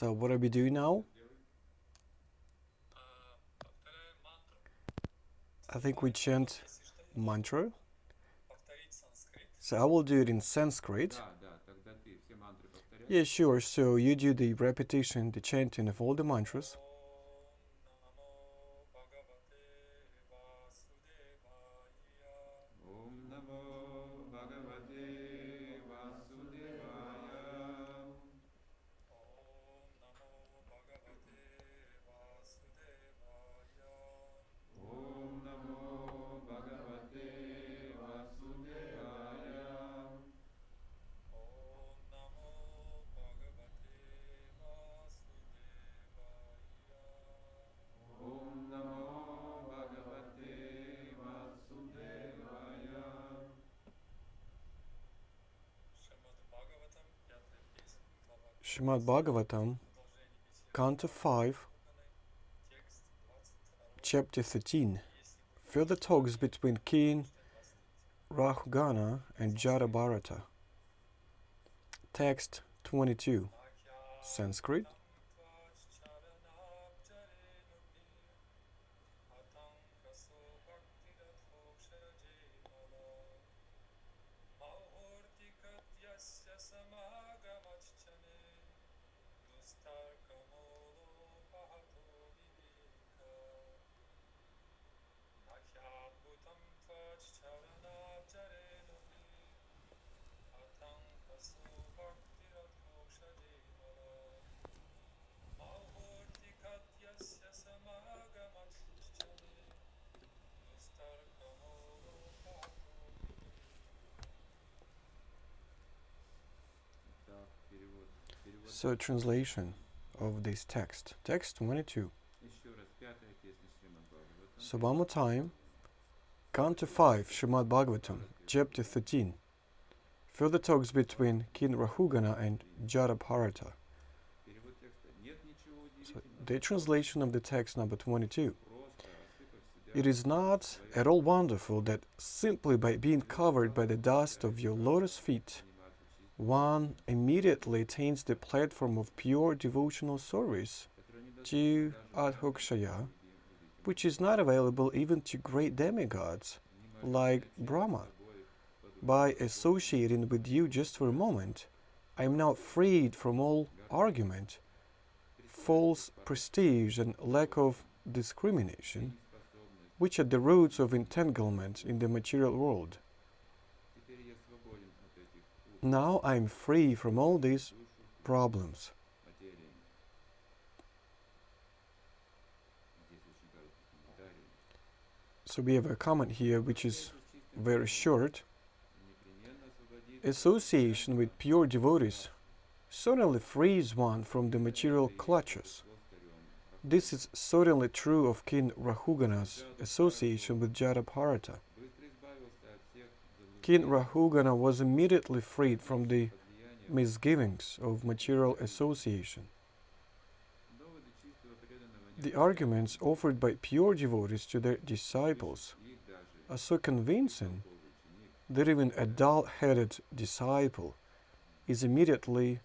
So what are we doing now? I think we chant mantra. So I will do it in Sanskrit. Yeah, sure. So you do the repetition, the chanting of all the mantras. Srimad Bhagavatam, Canto 5, Chapter 13. Further talks between King Rahugana and Jayapataki. Text 22. Sanskrit. So, translation of this text. Text 22. So, one more time. Canto 5, Srimad Bhagavatam, Chapter 13. Further talks between King Rahugana and Jayapataki. So, the translation of the text number 22. It is not at all wonderful that simply by being covered by the dust of your lotus feet, one immediately attains the platform of pure devotional service to Adhokṣaja, which is not available even to great demigods like Brahmā. By associating with you just for a moment, I am now freed from all argument, false prestige and lack of discrimination, which are the roots of entanglement in the material world. Now I am free from all these problems. So we have a comment here which is very short. Association with pure devotees certainly frees one from the material clutches. This is certainly true of King Rahugana's association with Jayapataki. King Rahugana was immediately freed from the misgivings of material association. The arguments offered by pure devotees to their disciples are so convincing that even a dull-headed disciple is immediately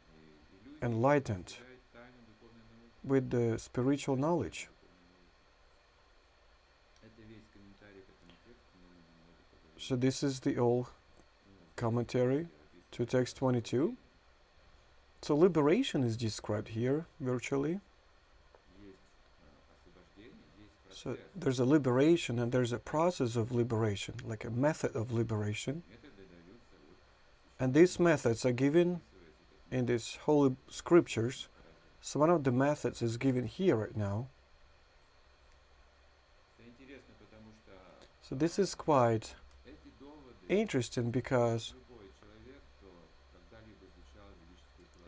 enlightened with the spiritual knowledge. So this is the old commentary to text 22. So liberation is described here virtually. So there's a liberation and there's a process of liberation, like a method of liberation. And these methods are given in these holy scriptures. So one of the methods is given here right now. So this is quite interesting because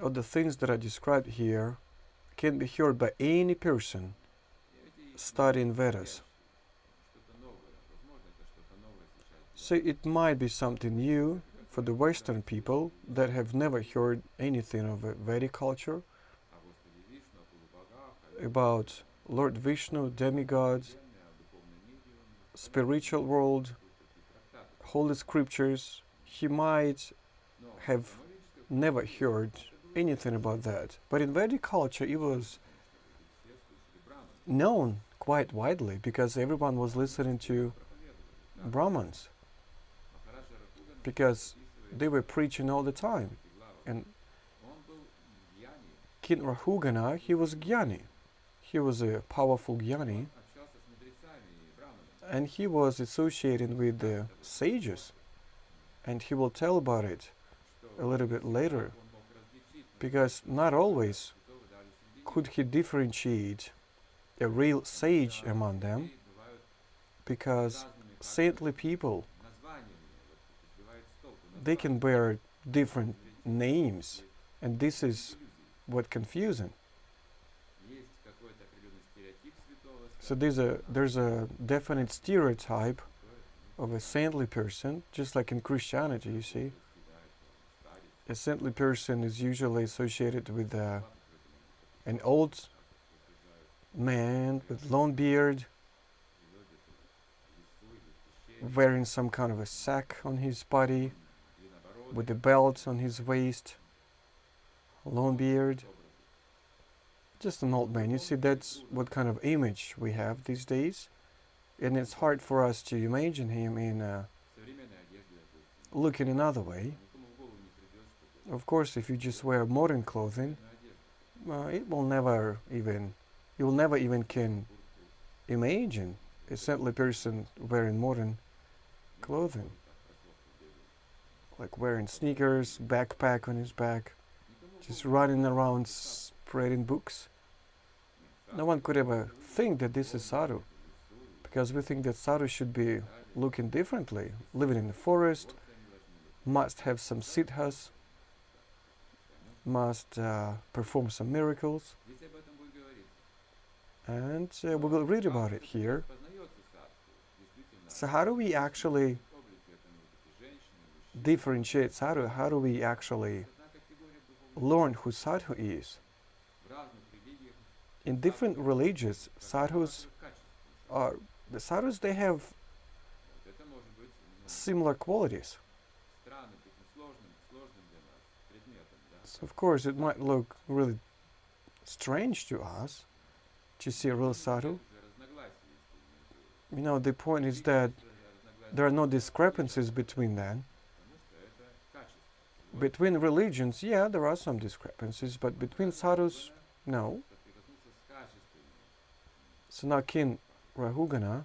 of the things that are described here can be heard by any person studying Vedas. So it might be something new for the Western people that have never heard anything of a Vedic culture, about Lord Vishnu, demigods, spiritual world, holy scriptures. He might have never heard anything about that. But in Vedic culture, it was known quite widely because everyone was listening to Brahmins, because they were preaching all the time. And King Rahugana, he was Jnani. He was a powerful Jnani, and he was associated with the sages. And he will tell about it a little bit later, because not always could he differentiate a real sage among them, because saintly people, they can bear different names, and this is what confusing. So there's a definite stereotype of a saintly person, just like in Christianity, you see. A saintly person is usually associated with an old man with long beard, wearing some kind of a sack on his body, with a belt on his waist, long beard. Just an old man. You see, that's what kind of image we have these days, and it's hard for us to imagine him in looking another way. Of course, if you just wear modern clothing, you'll never even can imagine a saintly person wearing modern clothing, like wearing sneakers, backpack on his back, just running around spreading books. No one could ever think that this is sadhu, because we think that sadhu should be looking differently, living in the forest, must have some siddhas, must perform some miracles, and we will read about it here. So how do we actually differentiate sadhu? How do we actually learn who sadhu is? In different religions, the sadhus, they have similar qualities. So of course, it might look really strange to us to see a real sadhu. You know, the point is that there are no discrepancies between them. Between religions, yeah, there are some discrepancies, but between sadhus, no. So now King Rahugana,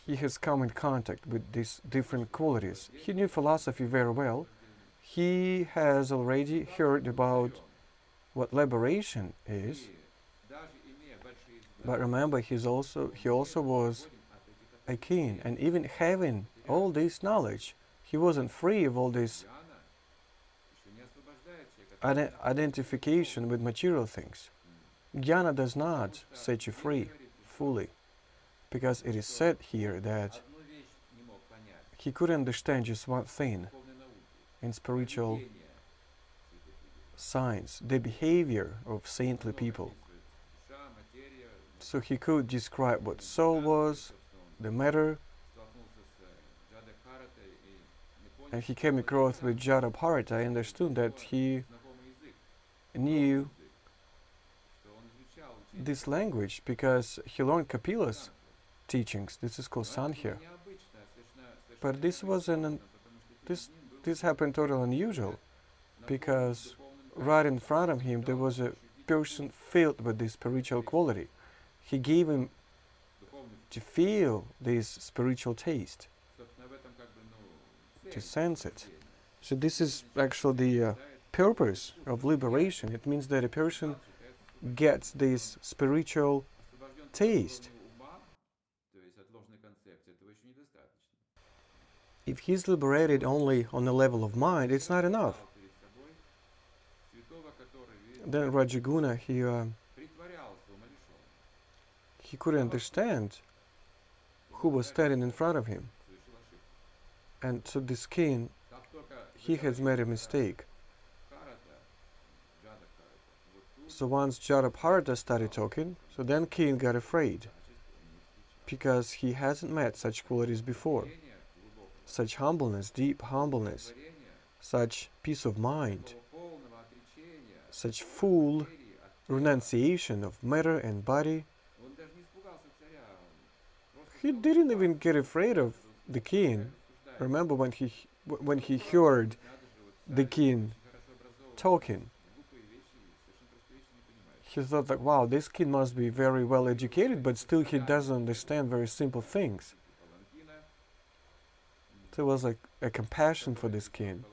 he has come in contact with these different qualities. He knew philosophy very well. He has already heard about what liberation is. But remember, he also was a king, and even having all this knowledge, he wasn't free of all this identification with material things. Jnana does not set you free fully, because it is said here that he couldn't understand just one thing in spiritual science, the behavior of saintly people. So he could describe what soul was, the matter, and he came across with Jayapataki. I understood that he knew this language because he learned Kapila's teachings. This is called Sankhya. But this happened totally unusual, because right in front of him there was a person filled with this spiritual quality. He gave him to feel this spiritual taste, to sense it. So this is actually the purpose of liberation. It means that a person gets this spiritual taste. If he's liberated only on the level of mind, it's not enough. Then Rajaguna, he couldn't understand who was standing in front of him. And so this king, he has made a mistake. So once Jayapataki started talking, so then king got afraid, because he hasn't met such qualities before. Such humbleness, deep humbleness, such peace of mind, such full renunciation of matter and body. He didn't even get afraid of the king. Remember when he heard the king talking, he thought like, wow, this kid must be very well educated, but still he doesn't understand very simple things. There was like a compassion for this king.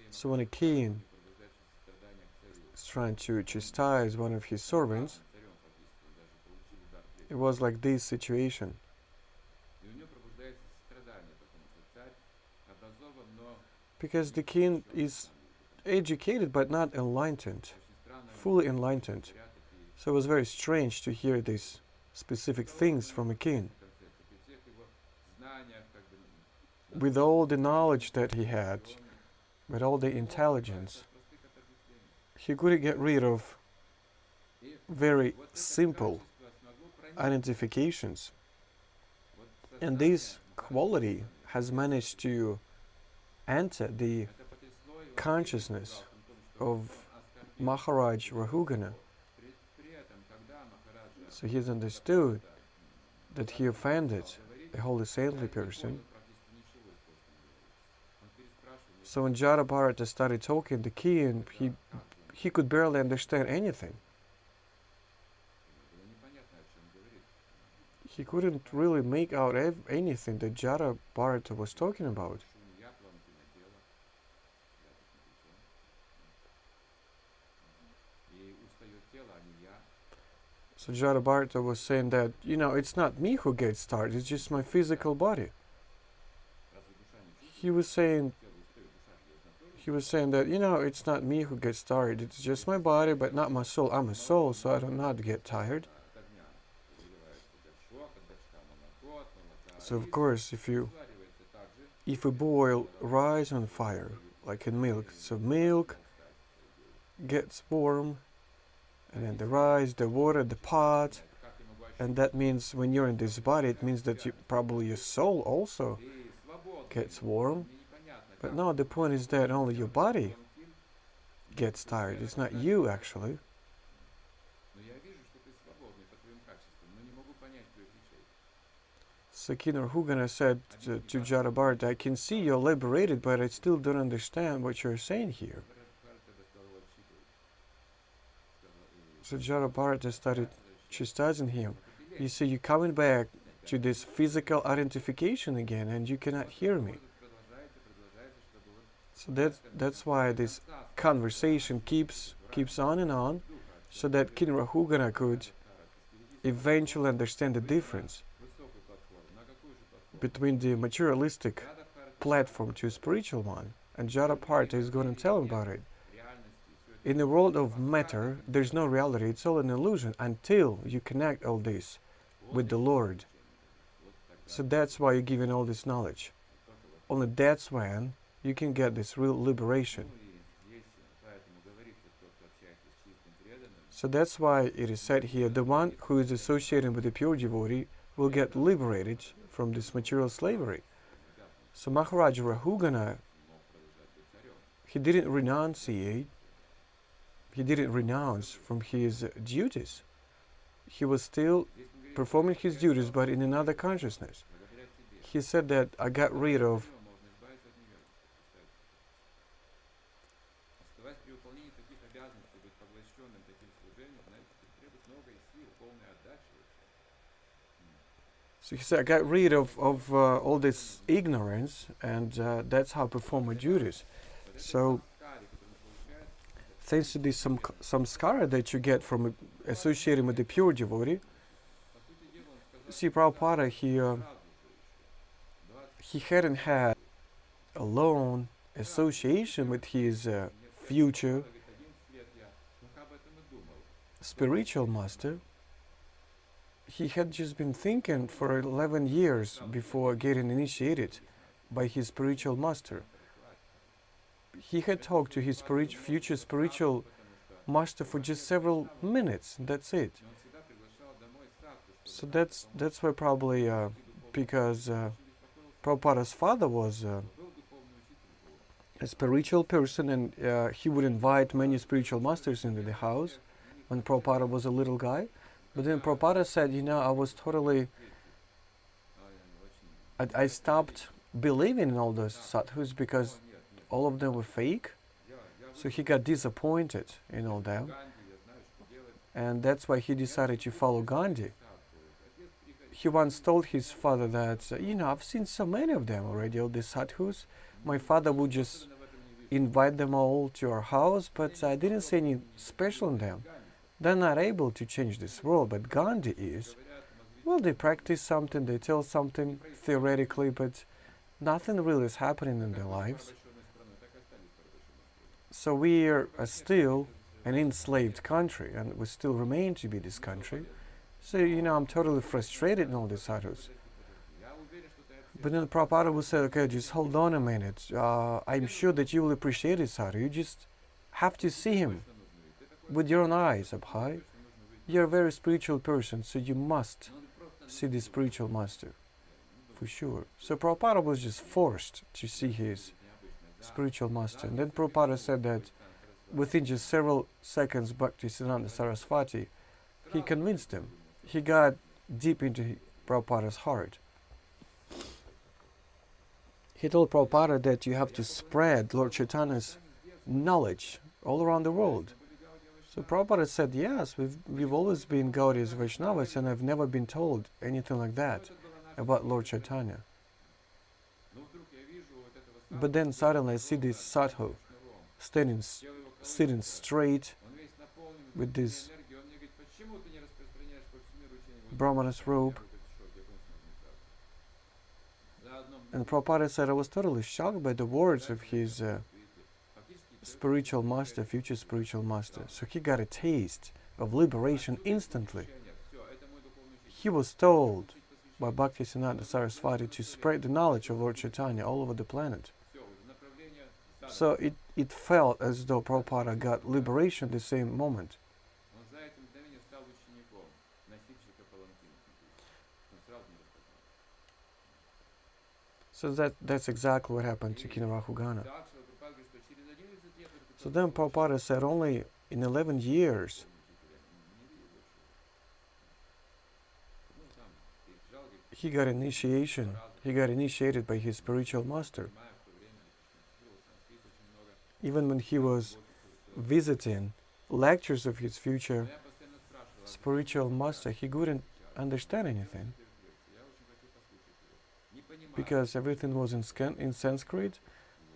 So when a king is trying to chastise one of his servants, it was like this situation. Because the king is educated but not enlightened, fully enlightened. So it was very strange to hear these specific things from a king. With all the knowledge that he had, with all the intelligence, he couldn't get rid of very simple identifications. And this quality has managed to enter the consciousness of Maharaj Rahugana. So he's understood that he offended a holy saintly person. So when Jayapataki started talking, the king, he could barely understand anything. He couldn't really make out anything that Jayapataki was talking about. So Jayapataki was saying that, it's not me who gets tired, it's just my physical body. He was saying that, it's not me who gets tired, it's just my body, but not my soul. I'm a soul, so I do not get tired. So of course, if we boil rice on fire, like in milk, so milk gets warm, and then the rice, the water, the pot, and that means when you're in this body, it means that probably your soul also gets warm. But no, the point is that only your body gets tired. It's not you, actually. So King Rahugana said to Jayapataki, I can see you're liberated, but I still don't understand what you're saying here. So Jayapataki started chastising him. You see, you're coming back to this physical identification again, and you cannot hear me. So that's why this conversation keeps on and on, so that King Rahugana could eventually understand the difference between the materialistic platform to a spiritual one. And Jayapataki is going to tell him about it. In the world of matter, there's no reality, it's all an illusion until you connect all this with the Lord. So that's why you're given all this knowledge. Only that's when you can get this real liberation. So that's why it is said here, the one who is associated with the pure devotee will get liberated from this material slavery. So Maharaj Rahugana, he didn't renunciate, he didn't renounce from his duties. He was still performing his duties, but in another consciousness. He said that I got rid of all this ignorance, and that's how I perform my duties. So, thanks to this samskara that you get from associating with the pure devotee, see, Prabhupada, he hadn't had a long association with his future spiritual master. He had just been thinking for 11 years before getting initiated by his spiritual master. He had talked to his future spiritual master for just several minutes, that's it. So that's why probably, because Prabhupada's father was a spiritual person, and he would invite many spiritual masters into the house when Prabhupada was a little guy. But then Prabhupada said, I was totally, I stopped believing in all those sadhus because all of them were fake. So he got disappointed in all them. And that's why he decided to follow Gandhi. He once told his father that, I've seen so many of them already, all these sadhus. My father would just invite them all to our house, but I didn't see any special in them. They're not able to change this world, but Gandhi is. Well, they practice something, they tell something theoretically, but nothing really is happening in their lives. So we are still an enslaved country, and we still remain to be this country. So, I'm totally frustrated in all these sadhus. But then Prabhupada will say, okay, just hold on a minute. I'm sure that you will appreciate this sadhu. You just have to see him with your own eyes up high. You're a very spiritual person, so you must see the spiritual master, for sure. So Prabhupada was just forced to see his spiritual master. And then Prabhupada said that within just several seconds, Bhaktisiddhanta Saraswati, he convinced him. He got deep into Prabhupada's heart. He told Prabhupada that you have to spread Lord Chaitanya's knowledge all around the world. So Prabhupada said, yes, we've always been Gaudiyas Vaishnavas, and I've never been told anything like that about Lord Chaitanya. But then suddenly I see this sadhu sitting straight with this Brahmana's robe. And Prabhupada said, I was totally shocked by the words of his spiritual master, future spiritual master. So he got a taste of liberation instantly. He was told by Bhaktisiddhanta Saraswati to spread the knowledge of Lord Chaitanya all over the planet. So it felt as though Prabhupada got liberation the same moment. So that's exactly what happened to Kinarahugana. So then Prabhupada said only in 11 years he got initiation. He got initiated by his spiritual master. Even when he was visiting lectures of his future spiritual master, he couldn't understand anything because everything was in Sanskrit.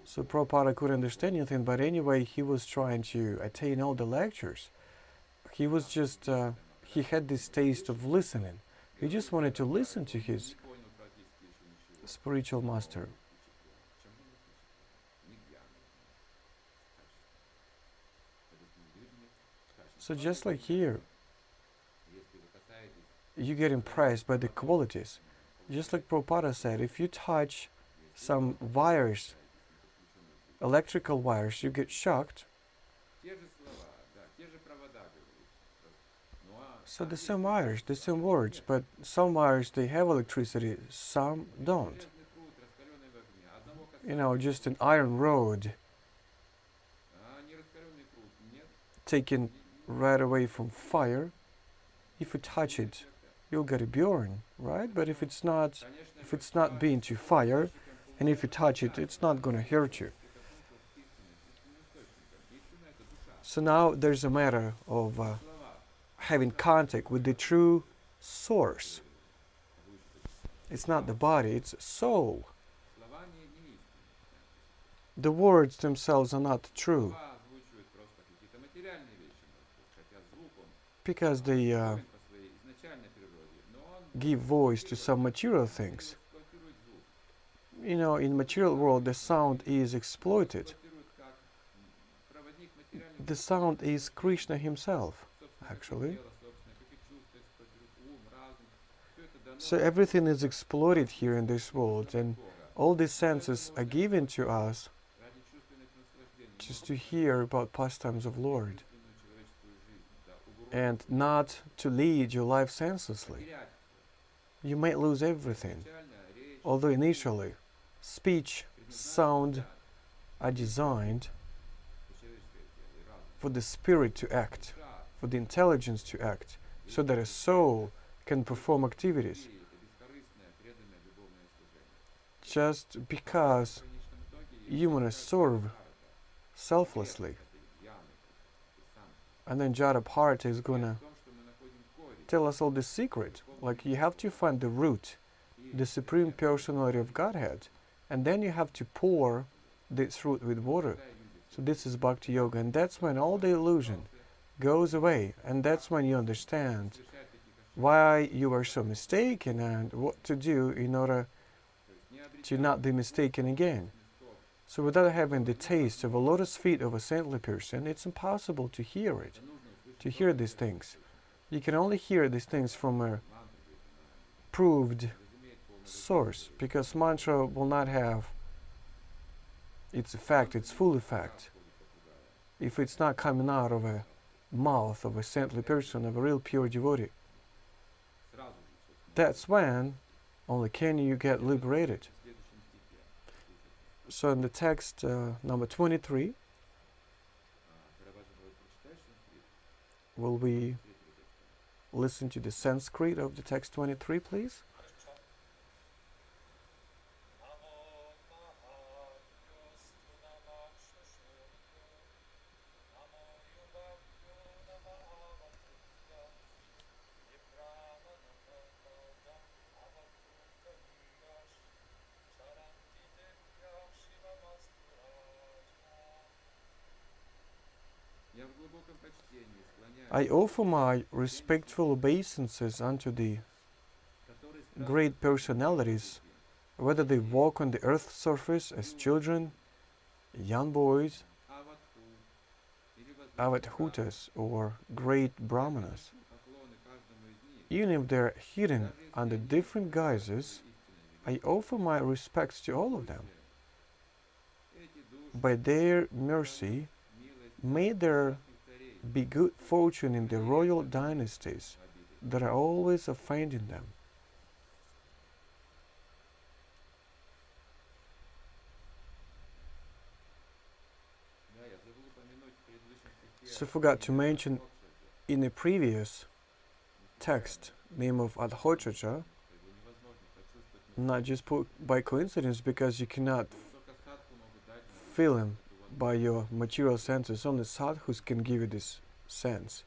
So Prabhupada couldn't understand anything, but anyway, he was trying to attain all the lectures. He was just, he had this taste of listening. He just wanted to listen to his spiritual master. So just like here, you get impressed by the qualities. Just like Prabhupada said, if you touch some wires, electrical wires, you get shocked. So the same wires, the same words, but some wires, they have electricity, some don't. Just an iron rod taken right away from fire. If you touch it, you'll get a burn, right? But if it's not being to fire, and if you touch it, it's not going to hurt you. So now there's a matter of having contact with the true source. It's not the body, it's soul. The words themselves are not true because they give voice to some material things. In material world, the sound is exploited. The sound is Krishna himself, actually. So everything is exploited here in this world, and all these senses are given to us just to hear about pastimes of Lord and not to lead your life senselessly. You might lose everything, although initially speech, sound are designed for the spirit to act, for the intelligence to act, so that a soul can perform activities. Just because you want to serve selflessly, and then Jayapataki is gonna tell us all the secret. Like, you have to find the root, the Supreme Personality of Godhead, and then you have to pour this root with water. So this is Bhakti Yoga, and that's when all the illusion goes away, and that's when you understand why you were so mistaken and what to do in order to not be mistaken again. So without having the taste of a lotus feet of a saintly person, it's impossible to hear it, to hear these things. You can only hear these things from a proved source, because mantra will not have its effect, its full effect, if it's not coming out of a mouth of a saintly person, of a real pure devotee. That's when only can you get liberated. So in the text number 23, will we listen to the Sanskrit of the text 23, please? I offer my respectful obeisances unto the great personalities, whether they walk on the earth's surface as children, young boys, Adhokṣajas, or great Brahmanas. Even if they are hidden under different guises, I offer my respects to all of them. By their mercy, may there be good fortune in the royal dynasties that are always offending them. So I forgot to mention in a previous text name of Adhokṣaja, not just put by coincidence, because you cannot feel him by your material senses. Only sadhus can give you this sense,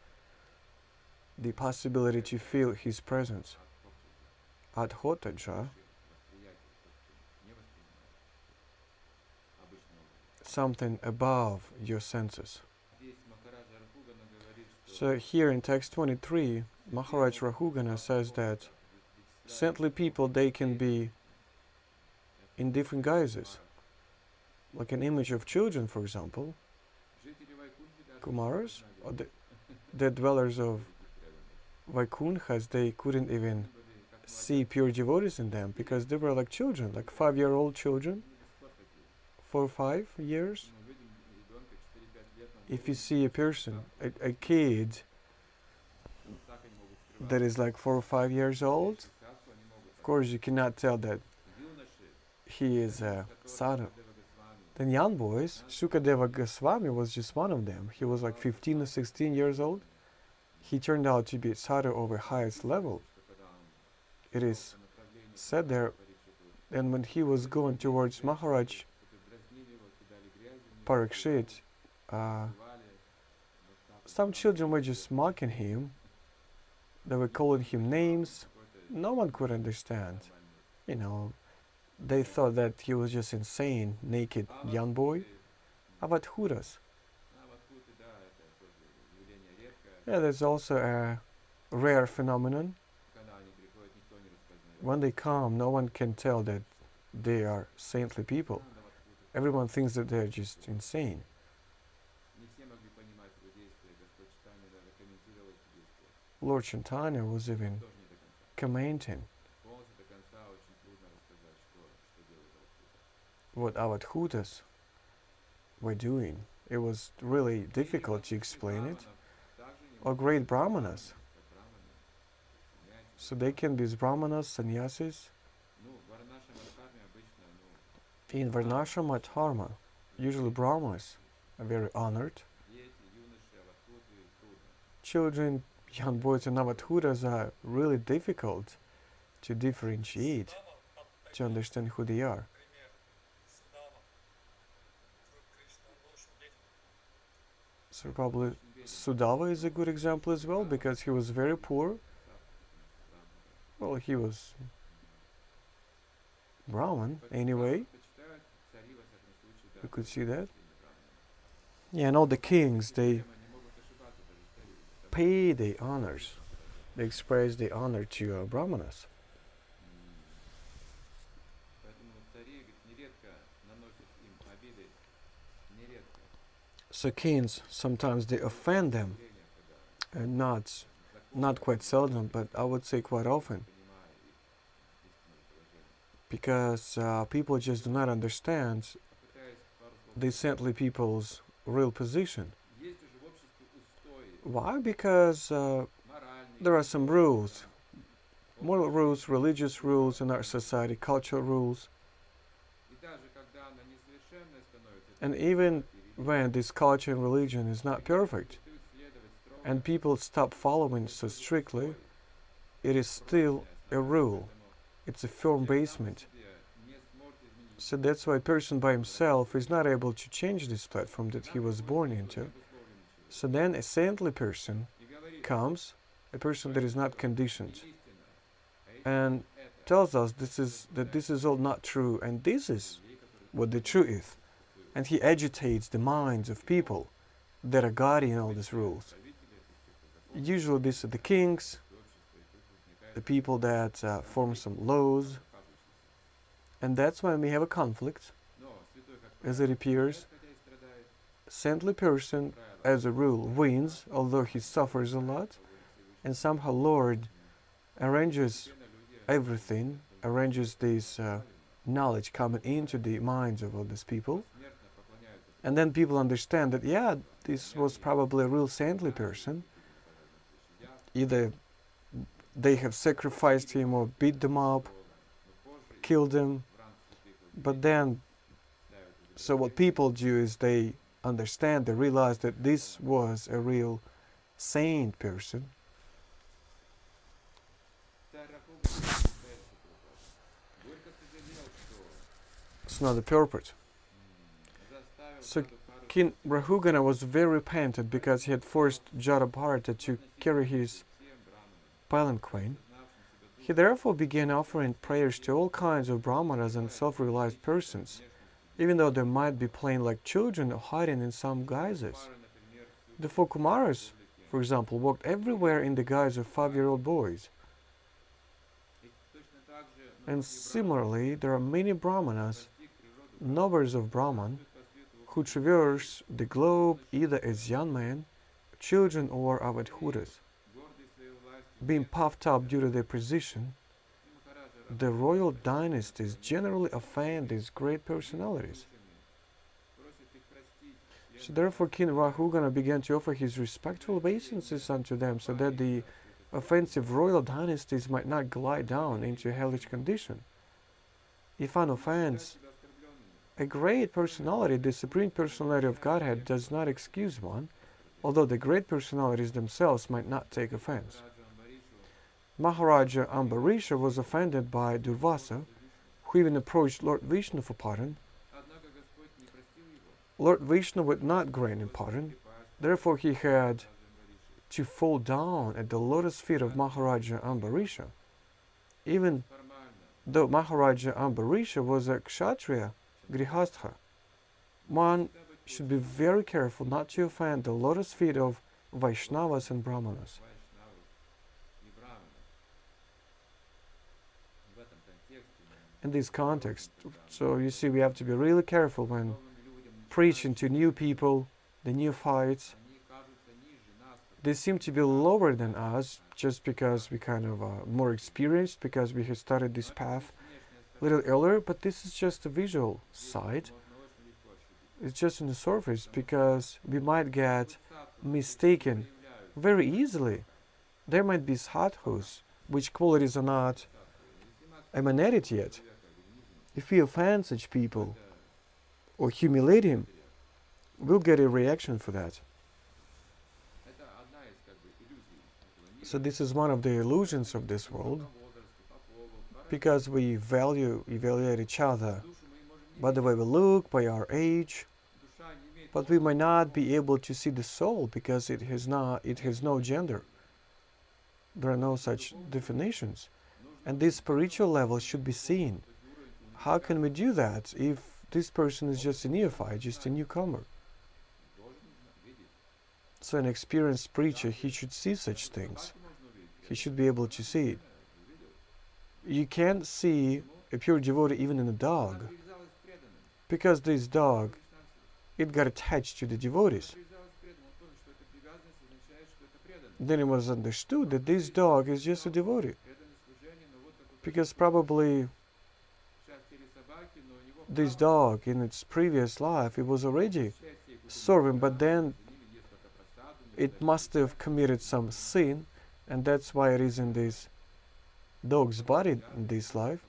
the possibility to feel his presence. Adhokṣaja, something above your senses. So here in text 23, Maharaj Rahugana says that saintly people, they can be in different guises. Like an image of children, for example, Kumaras, or the dwellers of Vaikunthas, they couldn't even see pure devotees in them, because they were like children, like 5-year-old children, 4 or 5 years. If you see a person, a kid that is like 4 or 5 years old, of course you cannot tell that he is a sadhu. Then young boys, Sukadeva Goswami was just one of them. He was like 15 or 16 years old. He turned out to be a sadhu of the highest level. It is said there, and when he was going towards Maharaj Parikshit, some children were just mocking him. They were calling him names. No one could understand. You know, they thought that he was just insane, naked young boy. Avadhutas. Yeah, there's also a rare phenomenon. When they come, no one can tell that they are saintly people. Everyone thinks that they're just insane. Lord Chaitanya was even commenting what Avadhutas were doing. It was really difficult to explain it. Or great Brahmanas. So they can be Brahmanas, sannyasis. In Varnashrama Dharma, usually Brahmas are very honored. Children, young boys and Avadhutas are really difficult to differentiate, to understand who they are. So probably Sudava is a good example as well, because he was very poor. Well, he was Brahman anyway. You could see that. Yeah, and all the kings, they pay the honors. They express the honor to Brahmanas. So kings, sometimes they offend them, and not quite seldom, but I would say quite often, because people just do not understand the saintly people's real position. Why? Because there are some rules, moral rules, religious rules in our society, cultural rules, and even when this culture and religion is not perfect, and people stop following so strictly, it is still a rule. It's a firm basement. So that's why a person by himself is not able to change this platform that he was born into. So then a saintly person comes, a person that is not conditioned, and tells us that this is all not true, and this is what the truth is. And he agitates the minds of people that are guarding all these rules. Usually these are the kings, the people that form some laws, and that's when we have a conflict. As it appears, saintly person, as a rule, wins, although he suffers a lot, and somehow Lord arranges everything, arranges this knowledge coming into the minds of all these people. And then people understand that, yeah, this was probably a real saintly person. Either they have sacrificed him or beat them up, killed him. But then, so what people do is they understand, they realize that this was a real saint person. It's not the purport. So King Rahugana was very repentant because he had forced Jayapataki to carry his palanquin. He therefore began offering prayers to all kinds of brahmanas and self-realized persons, even though they might be playing like children or hiding in some guises. The four Kumaras, for example, walked everywhere in the guise of 5-year-old boys. And similarly, there are many brahmanas, nobles of Brahman, who traverse the globe either as young men, children, or avadhutas. Being puffed up due to their position, the royal dynasties generally offend these great personalities. So therefore King Rahugana began to offer his respectful obeisances unto them, so that the offensive royal dynasties might not glide down into a hellish condition. If one offends a great personality, the Supreme Personality of Godhead does not excuse one, although the great personalities themselves might not take offense. Maharaja Ambarisha was offended by Durvasa, who even approached Lord Vishnu for pardon. Lord Vishnu would not grant him pardon, therefore he had to fall down at the lotus feet of Maharaja Ambarisha. Even though Maharaja Ambarisha was a Kshatriya, Grihastha, one should be very careful not to offend the lotus feet of Vaishnavas and Brahmanas. In this context, so you see, we have to be really careful when preaching to new people, the neophytes. They seem to be lower than us just because we kind of are more experienced, because we have started this path a little earlier, but this is just a visual side. It's just on the surface, because we might get mistaken very easily. There might be sadhus, which qualities are not emanated yet. If we offend such people, or humiliate him, we'll get a reaction for that. So this is one of the illusions of this world, because we evaluate each other by the way we look, by our age, but we might not be able to see the soul because it has no gender. There are no such definitions. And this spiritual level should be seen. How can we do that if this person is just a neophyte, just a newcomer? So an experienced preacher, he should see such things. He should be able to see it. You can't see a pure devotee even in a dog, because this dog, it got attached to the devotees. Then it was understood that this dog is just a devotee, because probably this dog in its previous life, it was already serving, but then it must have committed some sin, and that's why it is in this dog's body in this life.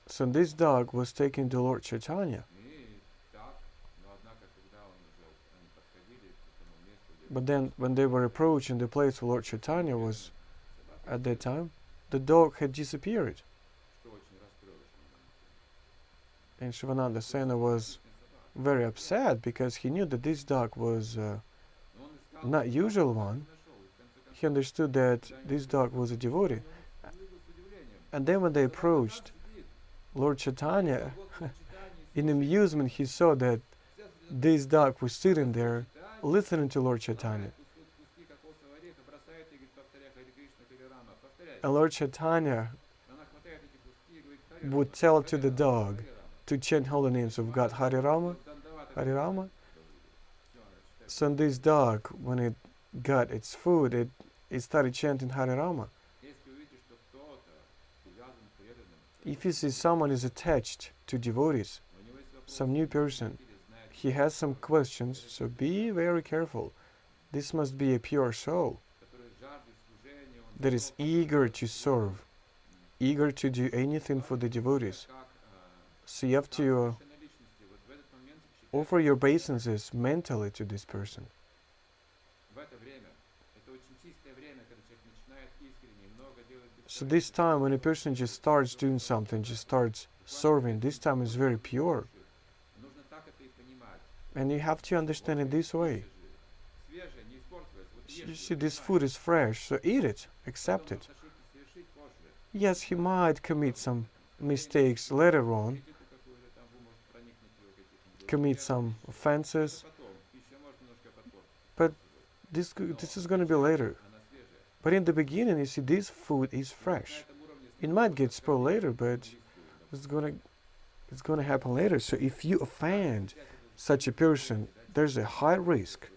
So this dog was taken to Lord Chaitanya. But then when they were approaching the place where Lord Chaitanya was at that time, the dog had disappeared. And Shivananda Sena was very upset because he knew that this dog was not usual one. He understood that this dog was a devotee. And then when they approached Lord Chaitanya, in amusement he saw that this dog was sitting there listening to Lord Chaitanya. And Lord Chaitanya would tell to the dog to chant holy names of God, Hare Rama, Hare Rama. So this dog, when it got its food, it started chanting Hare Rama. If you see someone is attached to devotees, some new person, he has some questions, so be very careful. This must be a pure soul that is eager to serve, eager to do anything for the devotees. So you have to offer your obeisances mentally to this person. So this time when a person just starts doing something, just starts serving, this time is very pure. And you have to understand it this way. You see, this food is fresh, so eat it, accept it. Yes, he might commit some mistakes later on, commit some offenses, but this is going to be later. But in the beginning, you see, this food is fresh. It might get spoiled later, but it's going to happen later. So if you offend such a person, there's a high risk.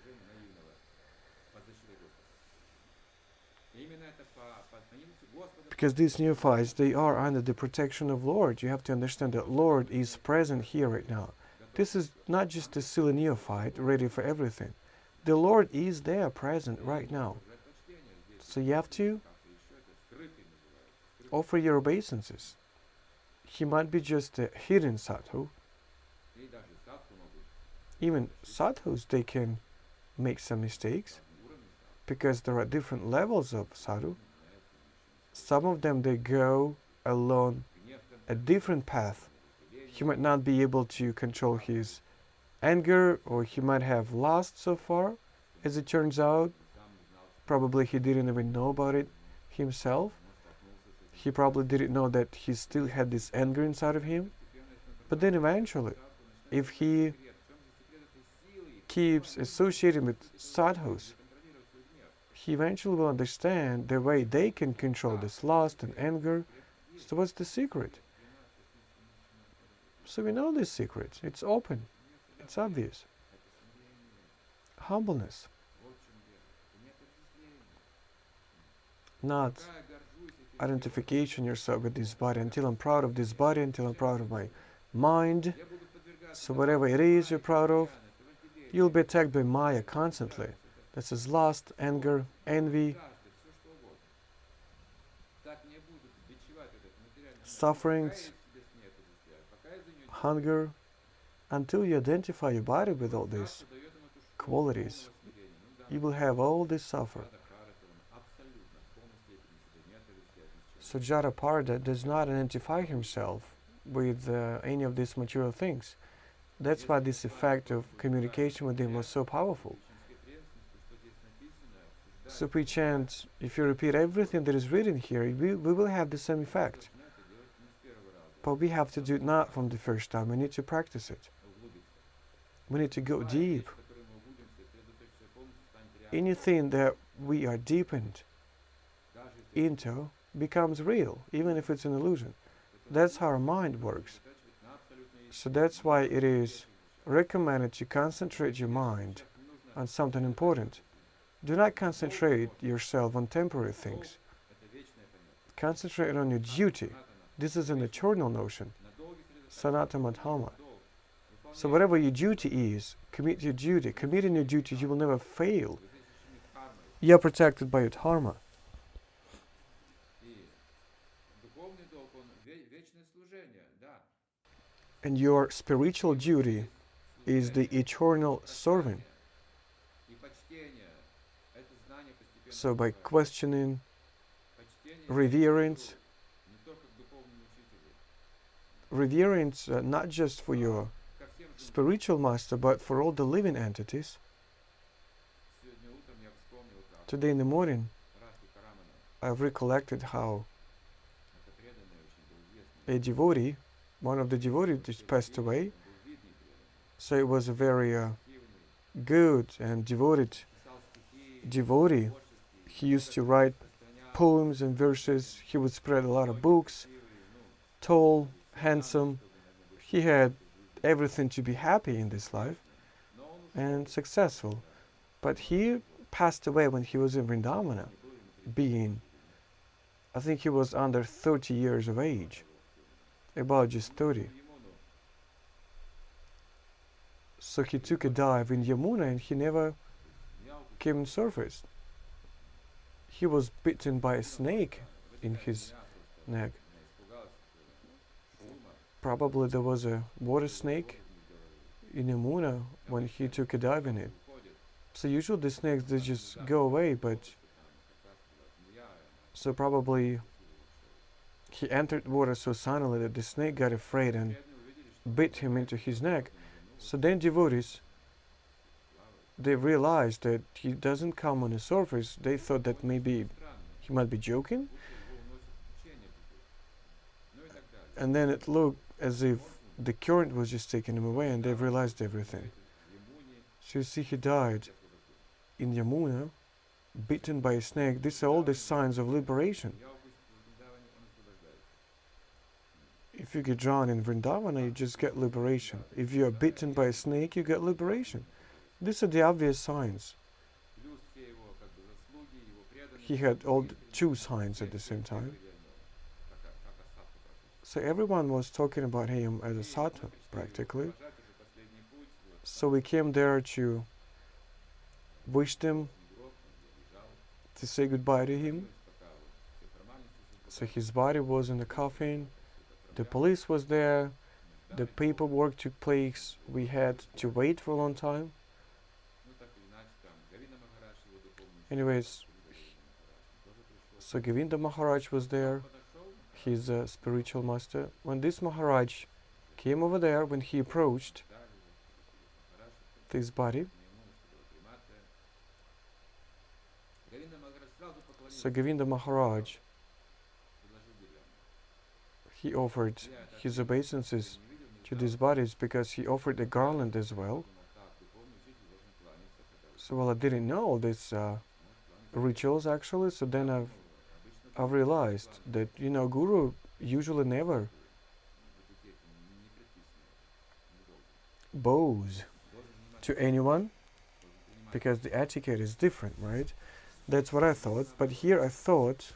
Because these neophytes, they are under the protection of Lord. You have to understand that Lord is present here right now. This is not just a silly neophyte ready for everything. The Lord is there present right now. So you have to offer your obeisances. He might be just a hidden sadhu. Even sadhus, they can make some mistakes because there are different levels of sadhu. Some of them, they go along a different path. He might not be able to control his anger, or he might have lost so far, as it turns out. Probably he didn't even know about it himself. He probably didn't know that he still had this anger inside of him. But then eventually, if he keeps associating with sadhus, he eventually will understand the way they can control this lust and anger. So what's the secret? So we know this secret. It's open. It's obvious. Humbleness. Not identification yourself with this body. Until I'm proud of this body, until I'm proud of my mind. So whatever it is you're proud of, you'll be attacked by Maya constantly. This is lust, anger, envy, sufferings. hunger, until you identify your body with all these qualities, you will have all this suffer. So Jayapataki does not identify himself with any of these material things. That's why this effect of communication with him was so powerful. So we chant, if you repeat everything that is written here, we will have the same effect. But we have to do it not from the first time, we need to practice it. We need to go deep. Anything that we are deepened into becomes real, even if it's an illusion. That's how our mind works. So that's why it is recommended to concentrate your mind on something important. Do not concentrate yourself on temporary things. Concentrate on your duty. This is an eternal notion. Sanatana Dhamma. So whatever your duty is, commit your duty. Committing your duty, you will never fail. You are protected by your dharma. And your spiritual duty is the eternal serving. So by questioning, reverence not just for your spiritual master, but for all the living entities. Today in the morning, I've recollected how a devotee, one of the devotees passed away. So it was a very good and devoted devotee. He used to write poems and verses. He would spread a lot of books. Tall, handsome. He had everything to be happy in this life and successful. But he passed away when he was in Vrindavana, being, I think he was under 30 years of age, about just 30. So he took a dive in Yamuna and he never came on surface. He was bitten by a snake in his neck. Probably there was a water snake in Yamuna when he took a dive in it. So usually the snakes, they just go away, but so probably he entered water so suddenly that the snake got afraid and bit him into his neck. So then devotees, they realized that he doesn't come on the surface. They thought that maybe he might be joking. And then it looked as if the current was just taking him away, and they realized everything. So you see, he died in Yamuna, bitten by a snake. These are all the signs of liberation. If you get drowned in Vrindavana, you just get liberation. If you are bitten by a snake, you get liberation. These are the obvious signs. He had all two signs at the same time. So everyone was talking about him as a sattva, practically. So we came there to wish them, to say goodbye to him. So his body was in the coffin. The police was there. The paperwork took place. We had to wait for a long time. Anyways, so Govinda Maharaj was there, his spiritual master. When this Maharaj came over there, when he approached this body, so Govinda Maharaj, he offered his obeisances to these bodies because he offered a garland as well. So well, I didn't know all these rituals actually, so then I've realized that, you know, Guru usually never bows to anyone because the etiquette is different, right? That's what I thought. But here I thought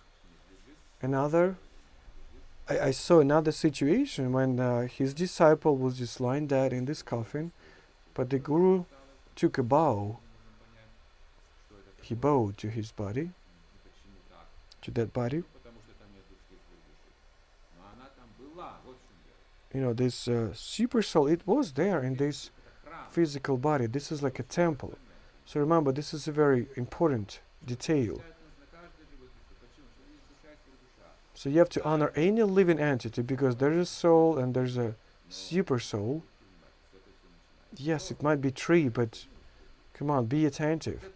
I saw another situation when his disciple was just lying dead in this coffin, but the Guru took a bow. He bowed to his body, to that body. this super soul, it was there in this physical body. This is like a temple. So remember, this is a very important detail. So you have to honor any living entity, because there's a soul and there's a super soul. Yes, it might be tree, but come on, be attentive.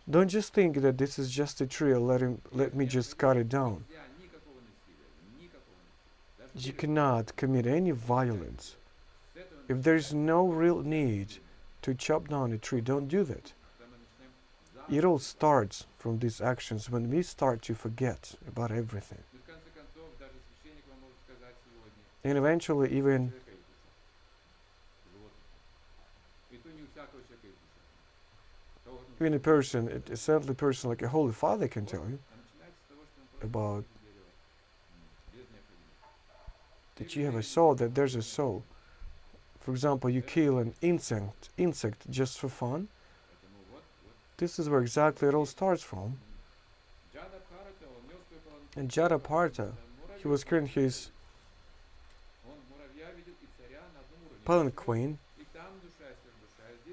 Don't just think that this is just a tree, let me just cut it down. You cannot commit any violence. If there's no real need to chop down a tree, don't do that. It all starts from these actions when we start to forget about everything. And eventually even a person, a saintly person like a holy father can tell you about that you have a soul, that there's a soul. For example, you kill an insect just for fun. This is where exactly it all starts from. And Jayapataki, he was carrying his palanquin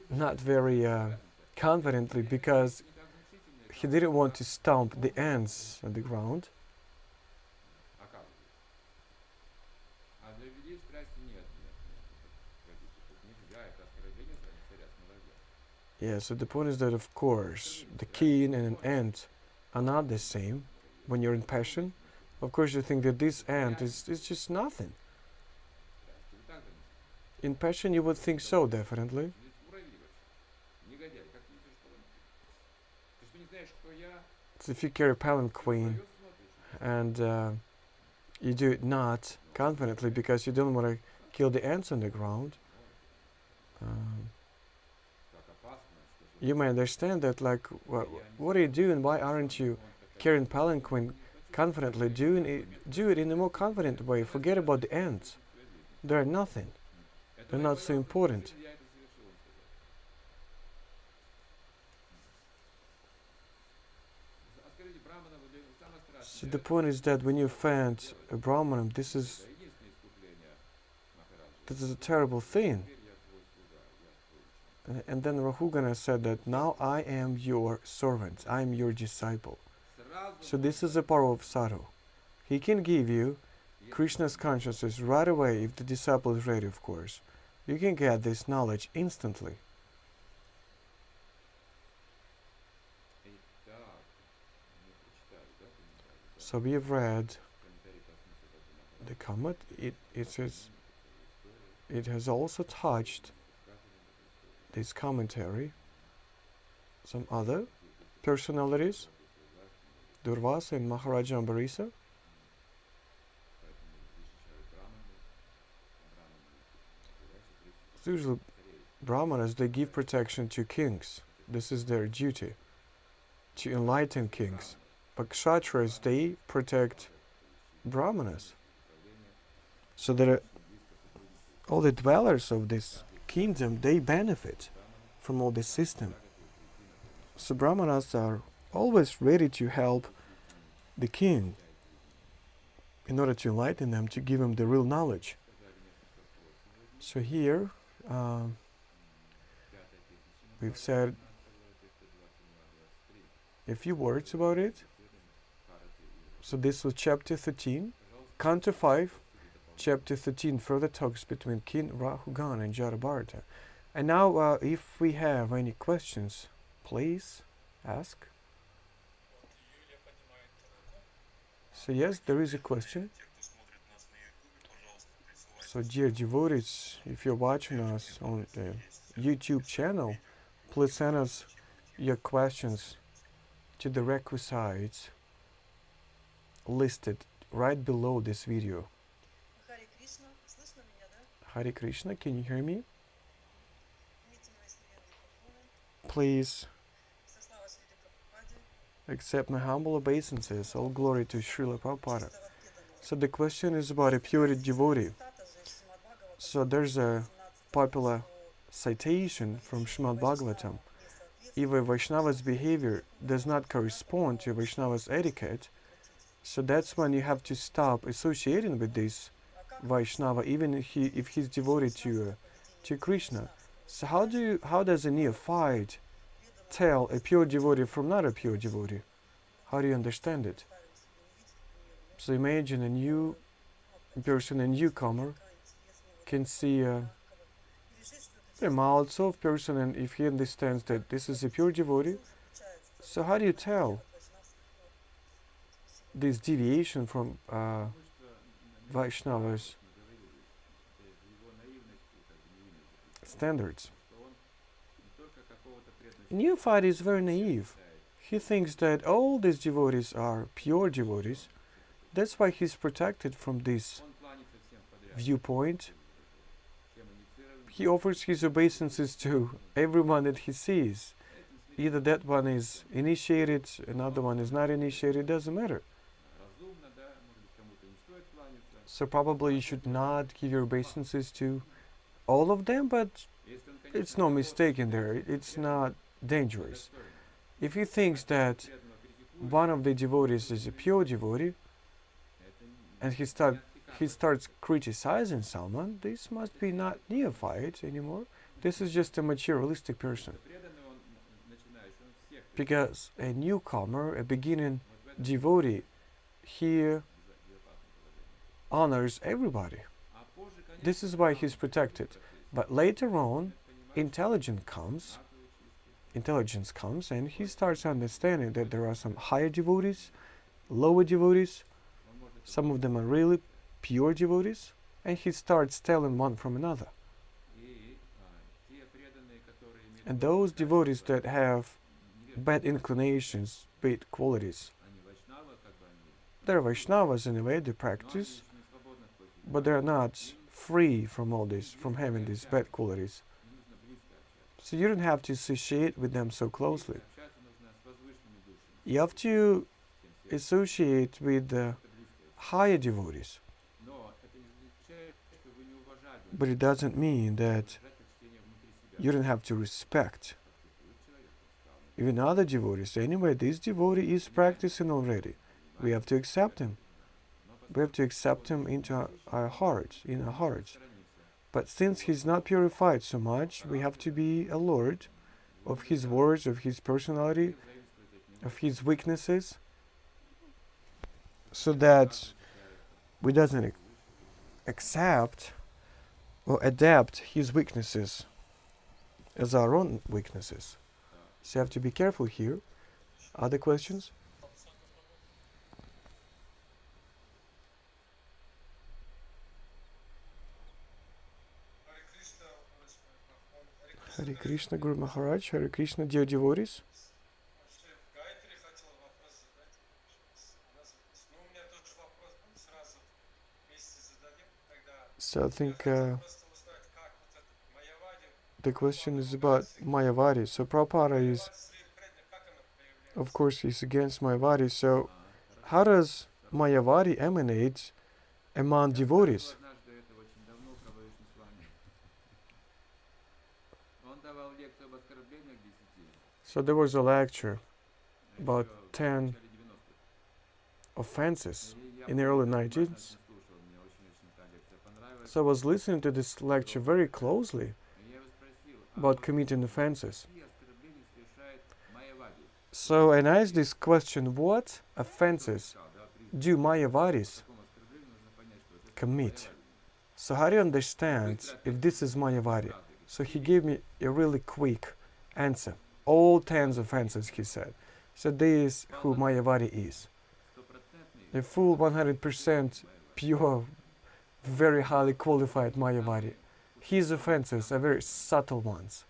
not very confidently, because he didn't want to stomp the ants on the ground. Yeah, so the point is that, of course, the king and an ant are not the same. When you're in passion, of course you think that this ant is just nothing. In passion you would think so, definitely. So if you carry a palanquin and you do it not confidently because you don't want to kill the ants on the ground, you may understand that, like, what are you doing? Why aren't you carrying palanquin confidently? Do it in a more confident way. Forget about the ants. They're nothing. They're not so important. So the point is that when you offend a Brahmana, this is a terrible thing. And then Rahugana said that, now I am your servant, I am your disciple. So this is the power of sadhu. He can give you Krishna's consciousness right away if the disciple is ready, of course. You can get this knowledge instantly. So we have read the comment. It says it has also touched this commentary some other personalities, Durvasa and Maharaja Ambarisa. Usually Brahmanas, they give protection to kings. This is their duty, to enlighten kings. But Kshatriyas, they protect Brahmanas. So there are all the dwellers of this kingdom, they benefit from all this system. So Brahmanas are always ready to help the king in order to enlighten them, to give him the real knowledge. So here we've said a few words about it. So this was chapter 13. Canto 5, chapter 13 further talks between King Rahugana and Jayapataki. And now if we have any questions, please ask. So yes, there is a question. So dear devotees, if you're watching us on the YouTube channel, please send us your questions to the requisites listed right below this video. Hare Krishna, can you hear me? Please accept my humble obeisances. All glory to Srila Prabhupada. So the question is about a pure devotee. So there's a popular citation from Srimad Bhagavatam. If a Vaishnava's behavior does not correspond to a Vaishnava's etiquette, so that's when you have to stop associating with this Vaishnava, even if he's devoted to Krishna. So how does a neophyte tell a pure devotee from not a pure devotee? How do you understand it? So imagine a new person, a newcomer, can see a mild, soft person, and if he understands that this is a pure devotee, so how do you tell this deviation from Vaishnava's standards? Neophyte is very naive. He thinks that all these devotees are pure devotees. That's why he's protected from this viewpoint. He offers his obeisances to everyone that he sees. Either that one is initiated, another one is not initiated, doesn't matter. So probably you should not give your obeisances to all of them, but it's no mistake in there. It's not dangerous. If he thinks that one of the devotees is a pure devotee, and he starts criticizing someone, this must be not neophyte anymore. This is just a materialistic person. Because a newcomer, a beginning devotee, he honors everybody. This is why he's protected. But later on, intelligence comes, and he starts understanding that there are some higher devotees, lower devotees. Some of them are really pure devotees, and he starts telling one from another. And those devotees that have bad inclinations, bad qualities, they're Vaishnavas in a way, they practice, but they're not free from all this, from having these bad qualities. So you don't have to associate with them so closely. You have to associate with the higher devotees. But it doesn't mean that you don't have to respect even other devotees. Anyway, this devotee is practicing already. We have to accept him. We have to accept him into our hearts, in our hearts. But since he's not purified so much, we have to be alert of his words, of his personality, of his weaknesses, so that we doesn't accept or adapt his weaknesses as our own weaknesses. So you have to be careful here. Other questions? Hare Krishna, Guru Maharaj. Hare Krishna, dear devotees. So I think the question is about Mayavadi. So Prabhupada is, of course, he's against Mayavadi. So how does Mayavadi emanate among devotees? So there was a lecture about 10 offenses in the early 19th. So I was listening to this lecture very closely about committing offenses. So I asked this question: what offenses do Mayavadis commit? So how do you understand if this is Mayavadi? So he gave me a really quick answer. All 10 offenses, he said. So this is who Mayavadi is. A full 100% pure, very highly qualified Mayavadi. His offenses are very subtle ones.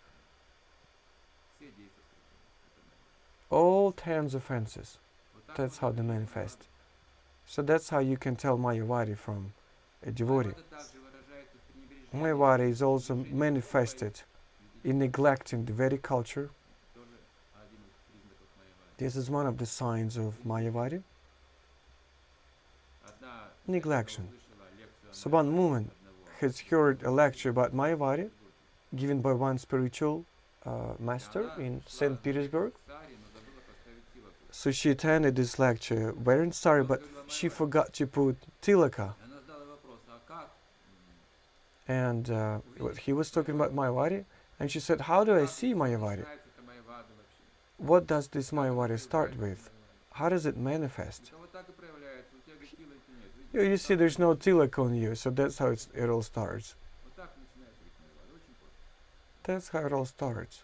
All 10 offenses. That's how they manifest. So that's how you can tell Mayavadi from a devotee. Mayavadi is also manifested in neglecting the Vedic culture. This is one of the signs of Mayavadi. Neglection. So one woman has heard a lecture about Mayavadi given by one spiritual master in St. Petersburg. So she attended this lecture wearing sari, but she forgot to put tilaka. And he was talking about Mayavadi, and she said, how do I see Mayavadi? What does this Mayavadi start with? How does it manifest? You see, there's no tilak on you, so that's how it all starts. That's how it all starts.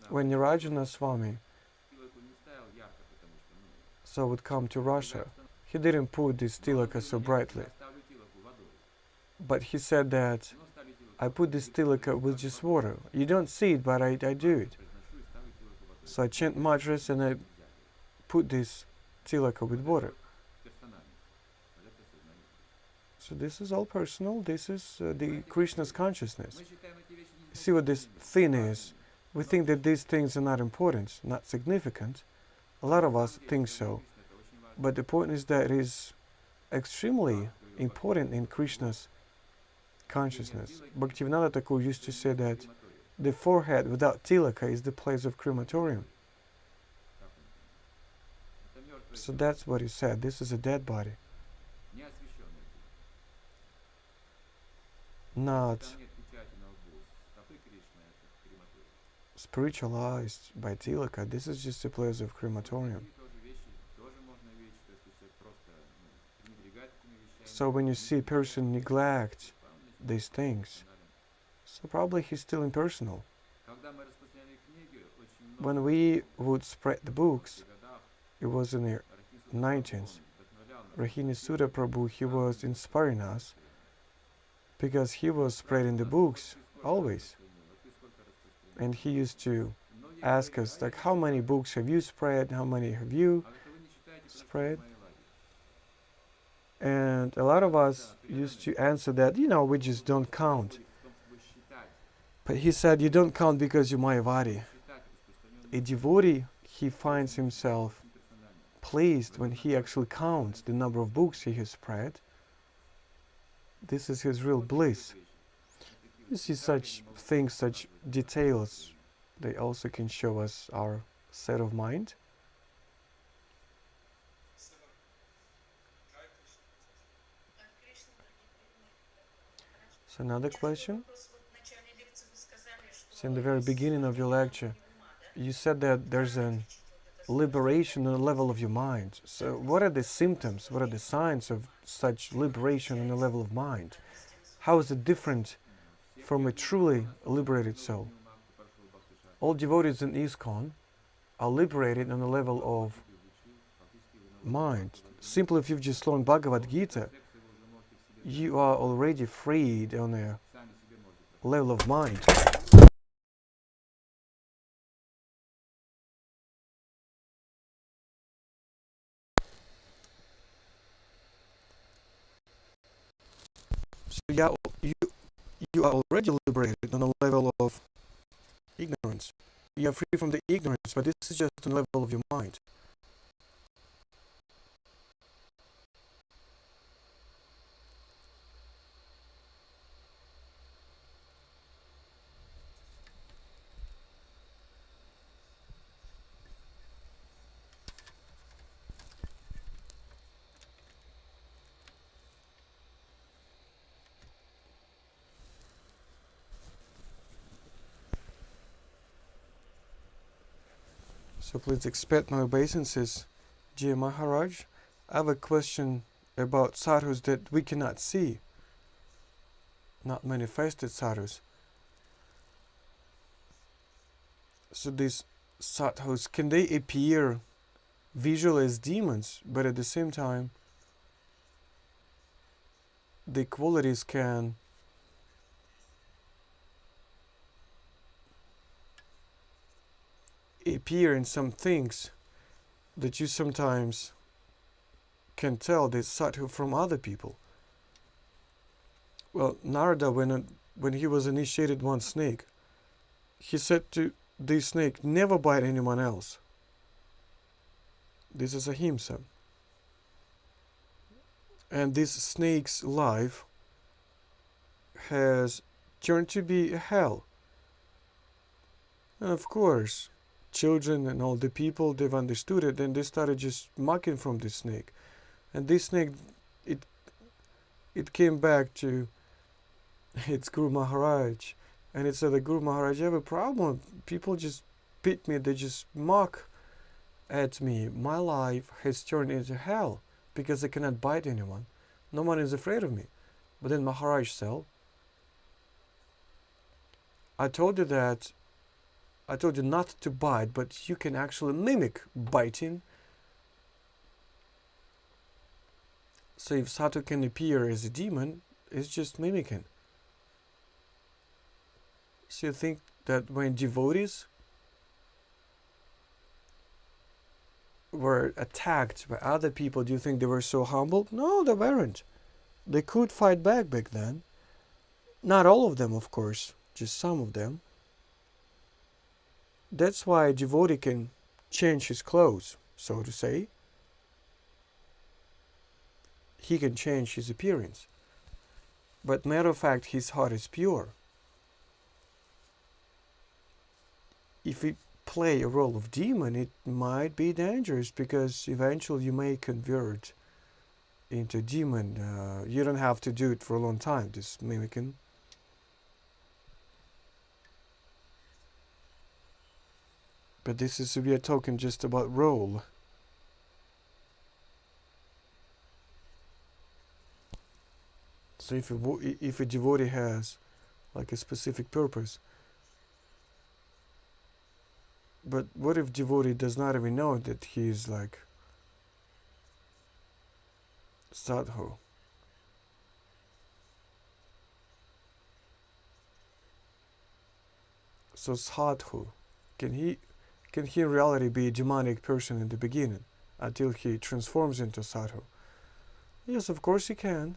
When Nirajana Swami would come to Russia, he didn't put this tilaka so brightly. But he said that I put this tilaka with just water. You don't see it, but I do it. So I chant mantras and I put this tilaka with water. So this is all personal. This is the Krishna's consciousness. See what this thing is. We think that these things are not important, not significant. A lot of us think so. But the point is that it is extremely important in Krishna's consciousness. Bhaktivinoda Thakur used to say that the forehead without tilaka is the place of crematorium. So that's what he said. This is a dead body. Not spiritualized by tilaka. This is just a place of crematorium. So when you see a person neglect these things, so probably he's still impersonal. When we would spread the books, it was in the 19th, Rahini Sudha Prabhu, he was inspiring us because he was spreading the books always. And he used to ask us, like, how many books have you spread? How many have you spread? And a lot of us used to answer that, we just don't count. But he said, you don't count because you're Mayavadi. A devotee, he finds himself pleased when he actually counts the number of books he has spread. This is his real bliss. You see, such things, such details, they also can show us our state of mind. So another question. So in the very beginning of your lecture, you said that there's a liberation on the level of your mind. So what are the symptoms, what are the signs of such liberation on the level of mind? How is it different from a truly liberated soul? All devotees in ISKCON are liberated on the level of mind. Simply if you've just learned Bhagavad Gita, you are already freed on a level of mind. So you are already liberated on a level of ignorance. You are free from the ignorance, but this is just on the level of your mind. So please expect my obeisances, Jay Maharaj. I have a question about sadhus that we cannot see, not manifested sadhus. So these sadhus, can they appear visually as demons, but at the same time, the qualities can appear in some things that you sometimes can tell this sadhu from other people. Well, Narada, when he was initiated one snake, he said to this snake, never bite anyone else. This is ahimsa. And this snake's life has turned to be a hell. And of course, children and all the people, they've understood it, and they started just mocking from this snake. And this snake, it it came back to its Guru Maharaj, and it said, the Guru Maharaj, I have a problem. People just beat me, they just mock at me. My life has turned into hell because I cannot bite anyone. No one is afraid of me. But then Maharaj said, I told you not to bite, but you can actually mimic biting. So if Sadhu can appear as a demon, it's just mimicking. So you think that when devotees were attacked by other people, do you think they were so humble? No, they weren't. They could fight back then. Not all of them, of course, just some of them. That's why a devotee can change his clothes, so to say. He can change his appearance. But matter of fact, his heart is pure. If we play a role of demon, it might be dangerous because eventually you may convert into demon. You don't have to do it for a long time, this mimicking. But we are talking just about role. So if a devotee has like a specific purpose, but what if devotee does not even know that he is like sadhu? So sadhu, can he in reality be a demonic person in the beginning until he transforms into sadhu? Yes, of course he can.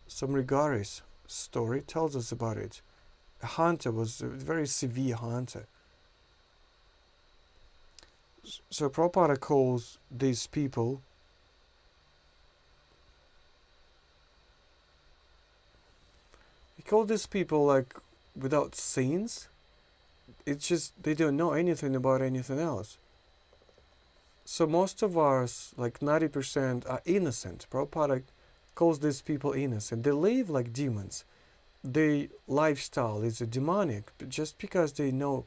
Samrigari's story tells us about it. A hunter was a very severe hunter. So Prabhupada calls these people like without sins. It's just they don't know anything about anything else. So most of us, like 90%, are innocent. Prabhupada calls these people innocent. They live like demons. Their lifestyle is a demonic, just because they know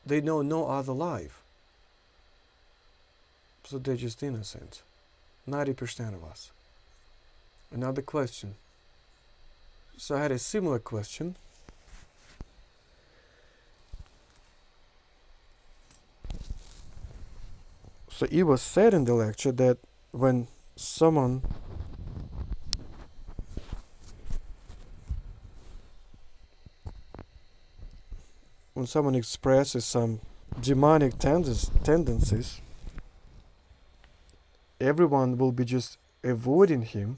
no other life. So they're just innocent. 90% of us. Another question. So I had a similar question. So it was said in the lecture that when someone expresses some demonic tendencies, everyone will be just avoiding him.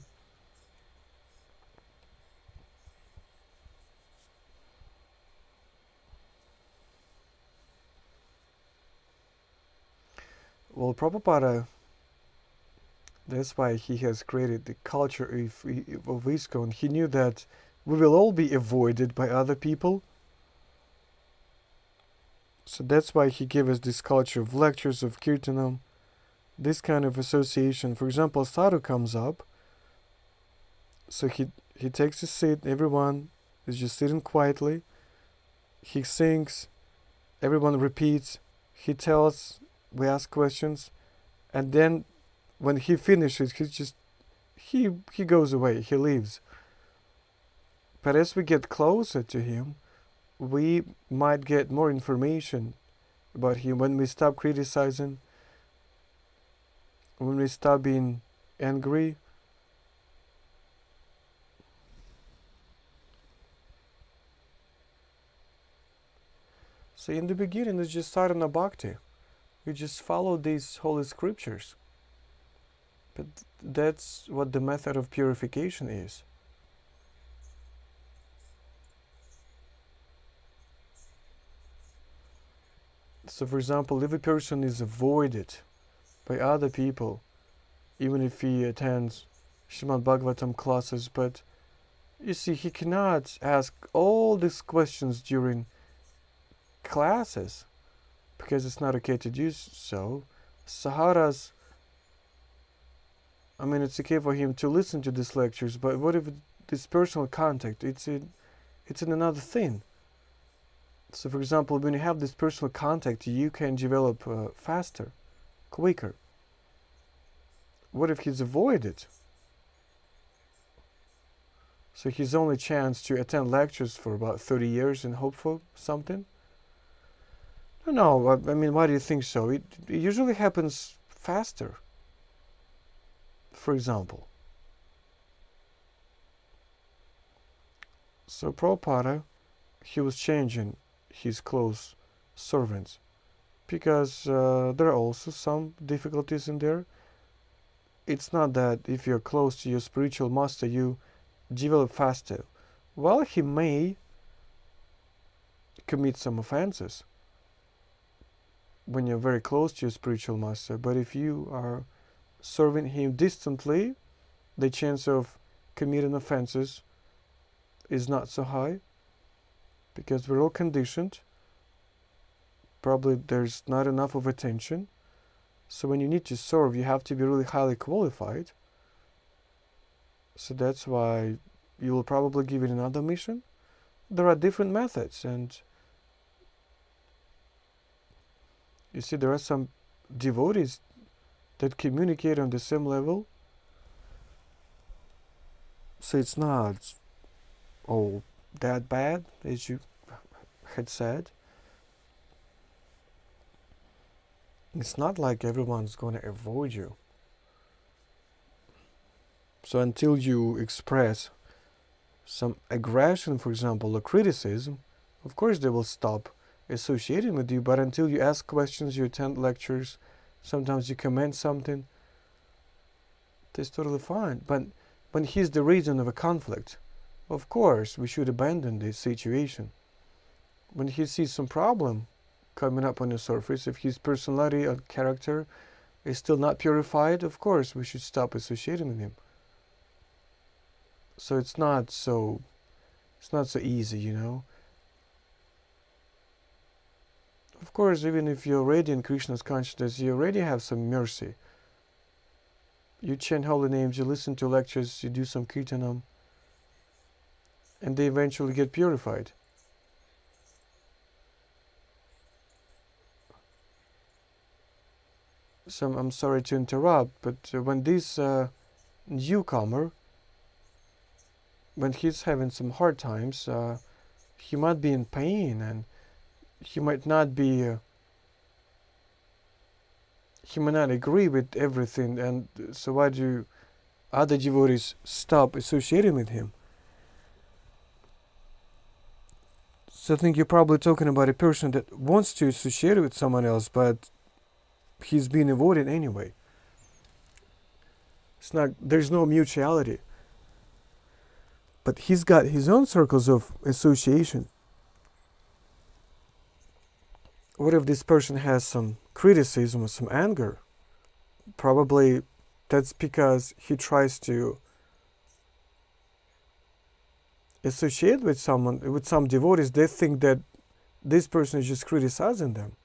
Well, Prabhupada, that's why he has created the culture of ISKCON. He knew that we will all be avoided by other people. So that's why he gave us this culture of lectures, of kirtanam, this kind of association. For example, sadhu comes up, so he takes a seat, everyone is just sitting quietly, he sings, everyone repeats, he tells, we ask questions, and then when he finishes, he goes away, he leaves. But as we get closer to him, we might get more information about him when we stop criticizing, when we stop being angry. So in the beginning, it's just sadhana bhakti. You just follow these holy scriptures. But that's what the method of purification is. So for example, if a person is avoided by other people, even if he attends Srimad Bhagavatam classes, but you see, he cannot ask all these questions during classes because it's not okay to do so. Saharas I mean, it's okay for him to listen to these lectures, but what if this personal contact, it's in another thing. So for example, when you have this personal contact, you can develop faster, quicker. What if he's avoided? So his only chance to attend lectures for about 30 years and hope for something? No, I mean, why do you think so? It usually happens faster, for example. So Prabhupada, he was changing his close servants because there are also some difficulties in there. It's not that if you're close to your spiritual master, you develop faster. Well, he may commit some offenses when you're very close to your spiritual master, but if you are serving him distantly, the chance of committing offenses is not so high because we're all conditioned. Probably there's not enough of attention. So when you need to serve, you have to be really highly qualified. So that's why you will probably give it another mission. There are different methods, and you see there are some devotees that communicate on the same level. So it's not all that bad as you had said. It's not like everyone's going to avoid you. So until you express some aggression, for example, or criticism, of course they will stop associating with you, but until you ask questions, you attend lectures, sometimes you comment something, that's totally fine. But when he's the reason of a conflict, of course we should abandon this situation. When he sees some problem coming up on the surface, if his personality or character is still not purified, of course we should stop associating with him. So it's not so easy, you know. Of course, even if you're already in Krishna's consciousness, you already have some mercy. You chant holy names, you listen to lectures, you do some kirtanam, and they eventually get purified. So I'm sorry to interrupt, but when this newcomer, when he's having some hard times, he might be in pain, and he might not be, he might not agree with everything, and so why do other devotees stop associating with him? So I think you're probably talking about a person that wants to associate with someone else, but he's being avoided anyway. It's not, there's no mutuality. But he's got his own circles of association. What if this person has some criticism or some anger? Probably that's because he tries to associate with someone, with some devotees. They think that this person is just criticizing them.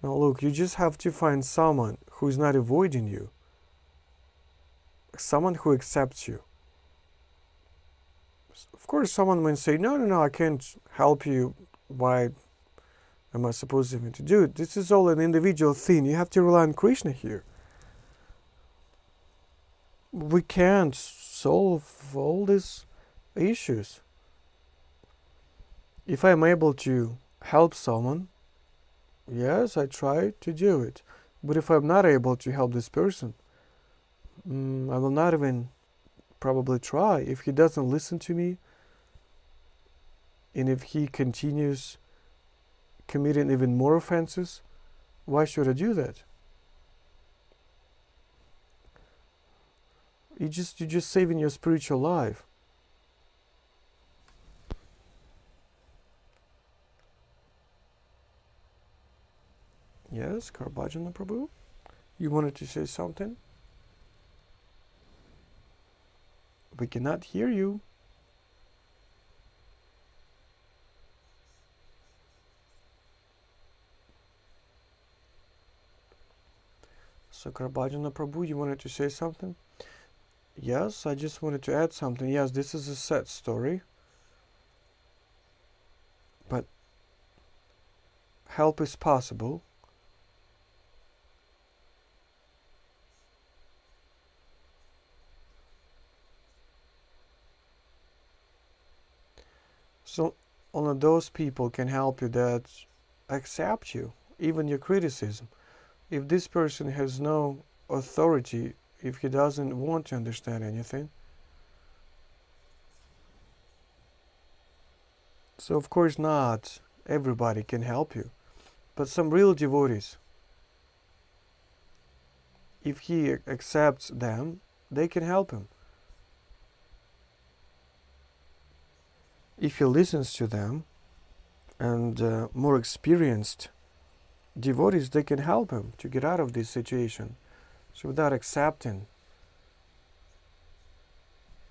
Now look, you just have to find someone who is not avoiding you. Someone who accepts you. Of course, someone might say, no, I can't help you. Why am I supposed even to do it? This is all an individual thing. You have to rely on Krishna here. We can't solve all these issues. If I'm able to help someone, yes, I try to do it. But if I'm not able to help this person, I will not even probably try. If he doesn't listen to me, and if he continues committing even more offenses, why should I do that? You're just saving your spiritual life. Yes, Karbajana Prabhu? You wanted to say something? We cannot hear you. So Chaitanya Prabhu, you wanted to say something? Yes, I just wanted to add something. Yes, this is a sad story, but help is possible. So only those people can help you that accept you, even your criticism. If this person has no authority, if he doesn't want to understand anything, so of course not everybody can help you, but some real devotees, if he accepts them, they can help him. If he listens to them, and more experienced devotees, they can help him to get out of this situation. So without accepting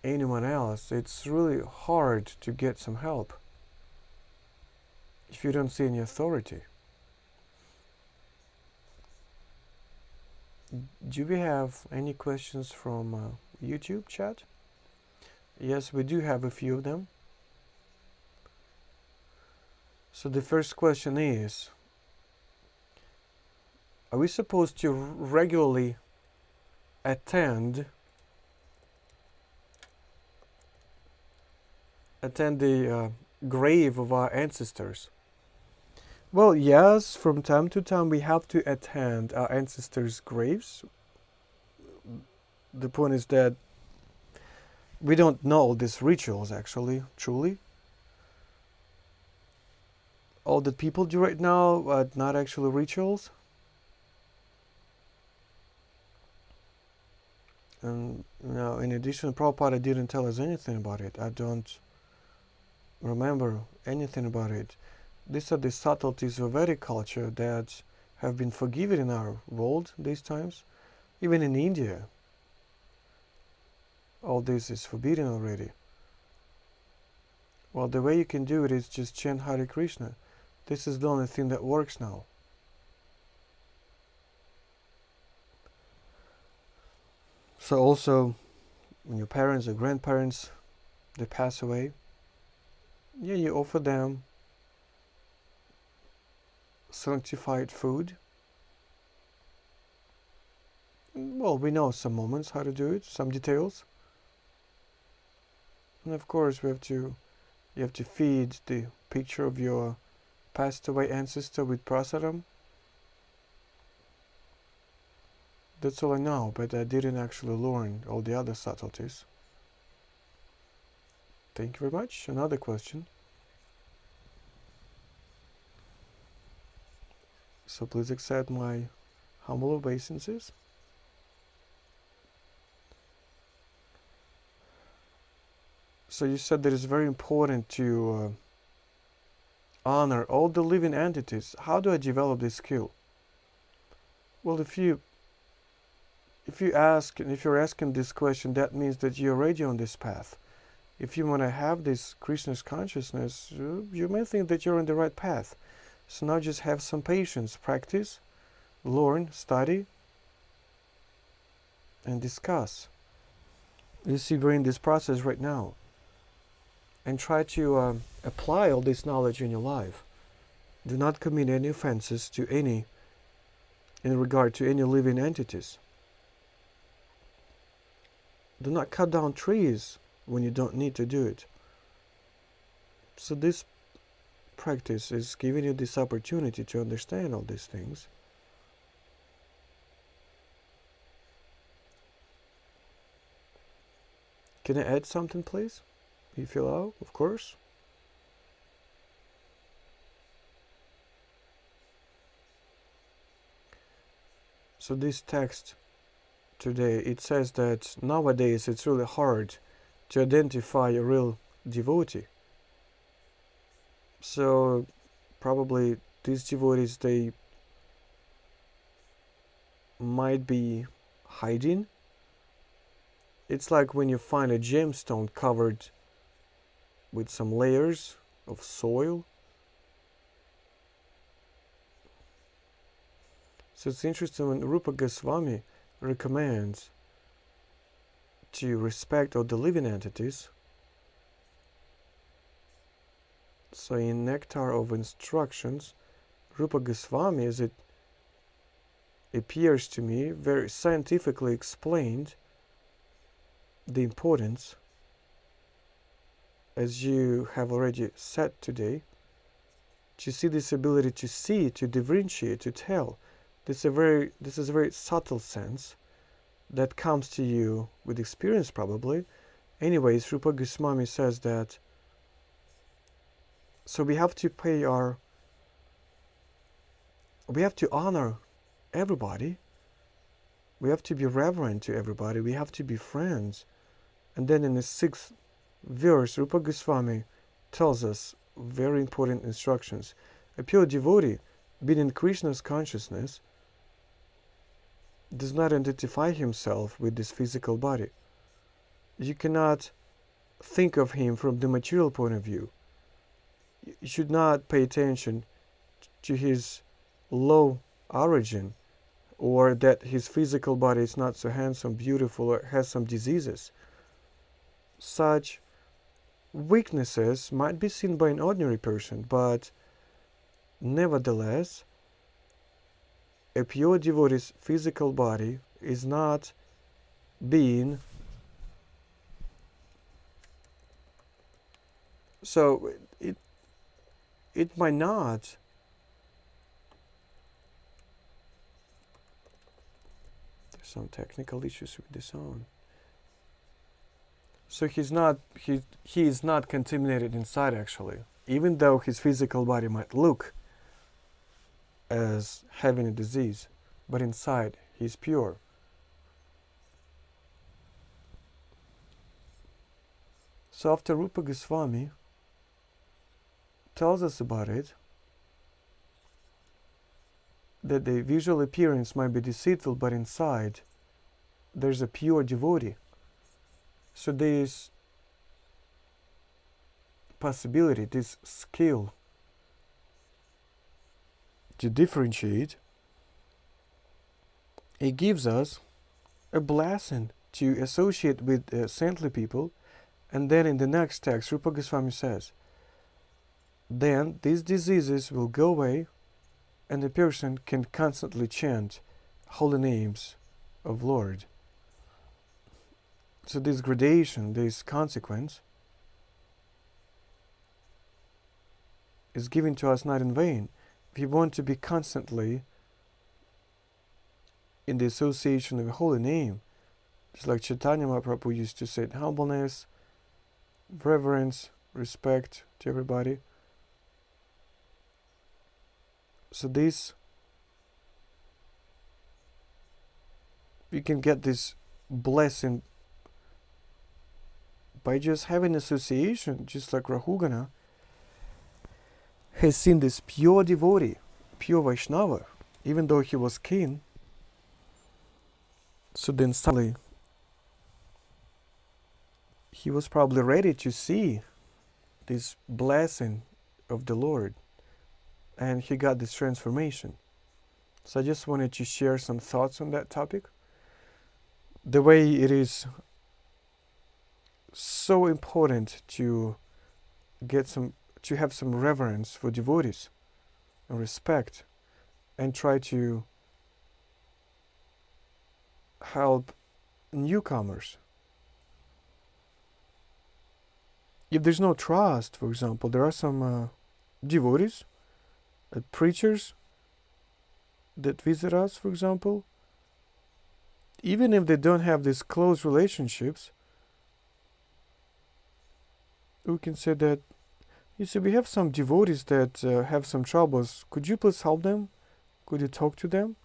anyone else, it's really hard to get some help if you don't see any authority. Do we have any questions from YouTube chat? Yes, we do have a few of them. So the first question is, are we supposed to regularly attend the grave of our ancestors? Well, yes, from time to time we have to attend our ancestors' graves. The point is that we don't know these rituals actually, truly. All that people do right now are not actually rituals. And in addition, Prabhupada didn't tell us anything about it. I don't remember anything about it. These are the subtleties of Vedic culture that have been forgiven in our world these times. Even in India, all this is forbidden already. Well, the way you can do it is just chant Hare Krishna. This is the only thing that works now. So also, when your parents or grandparents, they pass away, yeah, you offer them sanctified food. Well, we know some moments how to do it, some details. And of course, you have to feed the picture of your passed away ancestor with prasadam. That's all I know, but I didn't actually learn all the other subtleties. Thank you very much. Another question. So please accept my humble obeisances. So you said that it's very important to honor all the living entities. How do I develop this skill? Well, if you're asking this question, that means that you're already on this path. If you want to have this Krishna's consciousness, you may think that you're on the right path. So now just have some patience, practice, learn, study, and discuss. You see, we're in this process right now. And try to apply all this knowledge in your life. Do not commit any offenses in regard to any living entities. Do not cut down trees when you don't need to do it. So this practice is giving you this opportunity to understand all these things. Can I add something, please? If you allow, of course. So this text today, it says that nowadays it's really hard to identify a real devotee. So probably these devotees, they might be hiding. It's like when you find a gemstone covered with some layers of soil. So it's interesting when Rupa Goswami recommends to respect all the living entities. So in Nectar of Instructions, Rupa Goswami, as it appears to me, very scientifically explained the importance, as you have already said today, to see this ability to see, to differentiate, to tell. This is a very subtle sense that comes to you with experience probably. Anyways, Rupa Goswami says that so we have to honor everybody. We have to be reverent to everybody. We have to be friends. And then in the 6th verse, Rupa Goswami tells us very important instructions. A pure devotee, being in Krishna's consciousness, does not identify himself with this physical body. You cannot think of him from the material point of view. You should not pay attention to his low origin, or that his physical body is not so handsome, beautiful, or has some diseases. Such weaknesses might be seen by an ordinary person, but nevertheless, a pure devotee's physical body is not being so it might not there's some technical issues with the sound. So he is not contaminated inside actually, even though his physical body might look as having a disease, but inside he's pure. So after Rupa Goswami tells us about it, that the visual appearance might be deceitful, but inside there's a pure devotee. So this possibility, this skill to differentiate, it gives us a blessing to associate with saintly people. And then in the next text, Rupa Goswami says, then these diseases will go away and the person can constantly chant holy names of Lord. So this gradation, this consequence is given to us not in vain. We want to be constantly in the association of a holy name. Just like Chaitanya Prabhu used to say, humbleness, reverence, respect to everybody. So this, you can get this blessing by just having association, just like Rahugana has seen this pure devotee, pure Vaishnava, even though he was king. So then suddenly he was probably ready to see this blessing of the Lord, and he got this transformation. So I just wanted to share some thoughts on that topic. The way it is so important to have some reverence for devotees and respect, and try to help newcomers. If there's no trust, for example, there are some devotees, preachers that visit us, for example, even if they don't have these close relationships, we can say that, you see, we have some devotees that have some troubles. Could you please help them? Could you talk to them?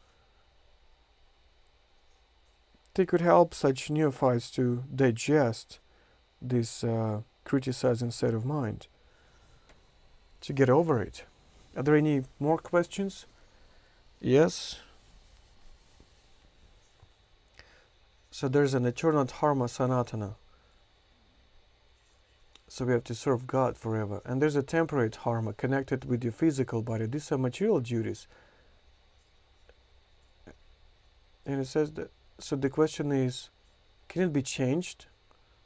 They could help such neophytes to digest this criticizing state of mind, to get over it. Are there any more questions? Yes? So there's an eternal dharma sanatana. So we have to serve God forever. And there's a temporary dharma connected with your physical body. These are material duties. And it says that, so the question is, can it be changed?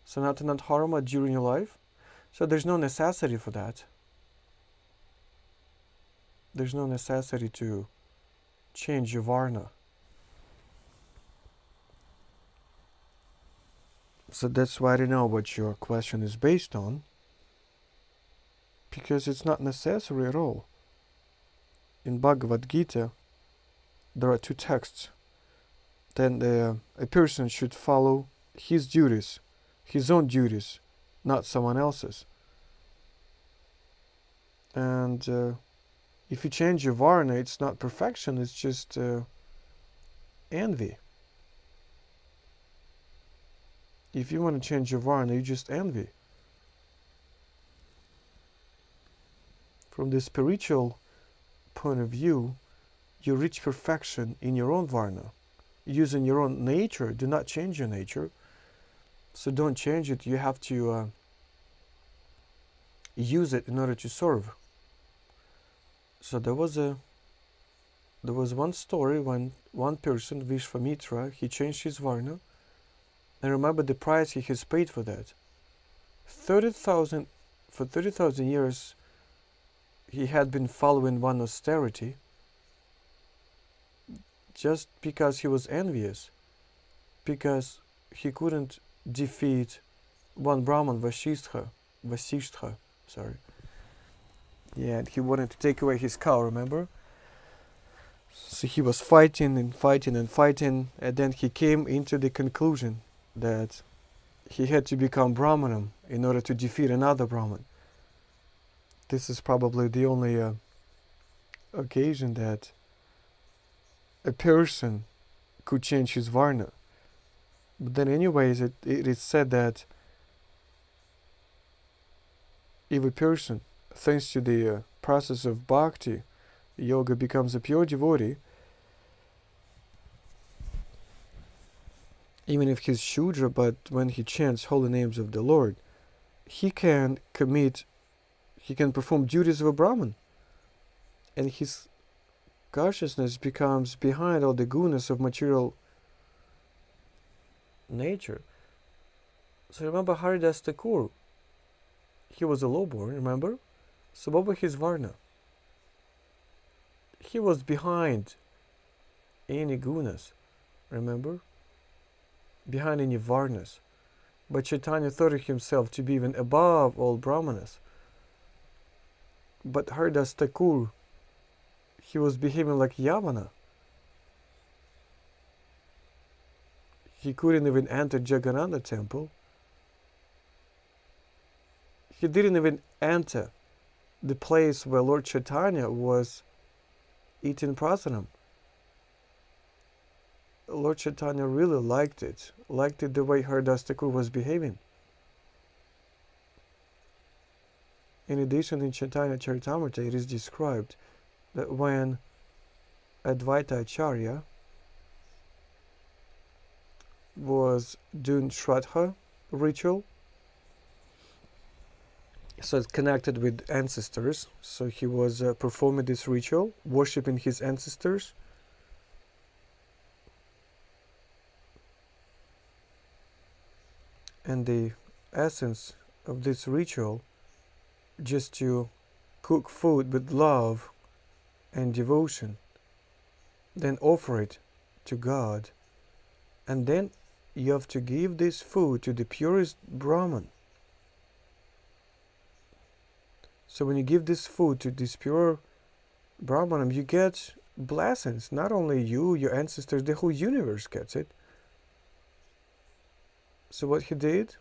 Sanatana Dharma during your life? So there's no necessity for that. There's no necessity to change your Varna. So that's why I don't know what your question is based on, because it's not necessary at all. In Bhagavad Gita, there are two texts. Then a person should follow his duties, his own duties, not someone else's. And if you change your Varna, it's not perfection, it's just envy. If you want to change your Varna, you just envy. From the spiritual point of view, you reach perfection in your own Varna. Using your own nature, do not change your nature. So don't change it, you have to use it in order to serve. So there was one story when one person, Vishvamitra, he changed his Varna. And remember the price he has paid for that. 30,000 years he had been following one austerity just because he was envious, because he couldn't defeat one Brahman, Vasishtha, sorry. Yeah, and he wanted to take away his cow, remember? So he was fighting and fighting and fighting, and then he came into the conclusion that he had to become Brahmanam in order to defeat another Brahman. This is probably the only occasion that a person could change his Varna. But then anyways, it is said that if a person, thanks to the process of bhakti, yoga, becomes a pure devotee, even if he's Shudra, but when he chants holy names of the Lord, he can perform duties of a Brahman. And his consciousness becomes behind all the gunas of material nature. So remember Haridas Thakur, he was a lowborn, remember? So what was his Varna? He was behind any gunas, remember? Behind any Varnas. But Chaitanya thought of himself to be even above all Brahmanas. But Haridas Thakur, he was behaving like Yavana. He couldn't even enter Jagannatha temple. He didn't even enter the place where Lord Chaitanya was eating prasadam. Lord Chaitanya really liked it the way Haridas Thakur was behaving. In addition, in Chaitanya Charitamrita, it is described that when Advaita Acharya was doing Shraddha ritual, so it's connected with ancestors, so he was performing this ritual, worshipping his ancestors. And the essence of this ritual, just to cook food with love and devotion, then offer it to God, and then you have to give this food to the purest Brahman. So when you give this food to this pure Brahman, you get blessings. Not only you, your ancestors, the whole universe gets it. So what he did,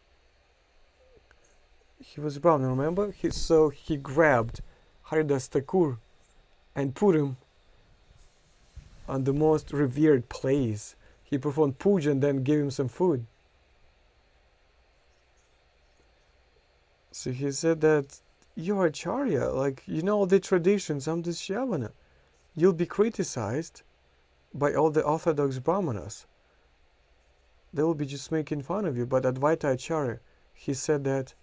he was Brahman, remember? So he grabbed Haridas Thakur and put him on the most revered place. He performed puja and then gave him some food. So he said that, you're Acharya, like, you know all the traditions, I'm this Yavana. You'll be criticized by all the orthodox Brahmanas. They will be just making fun of you. But Advaita Acharya, he said that,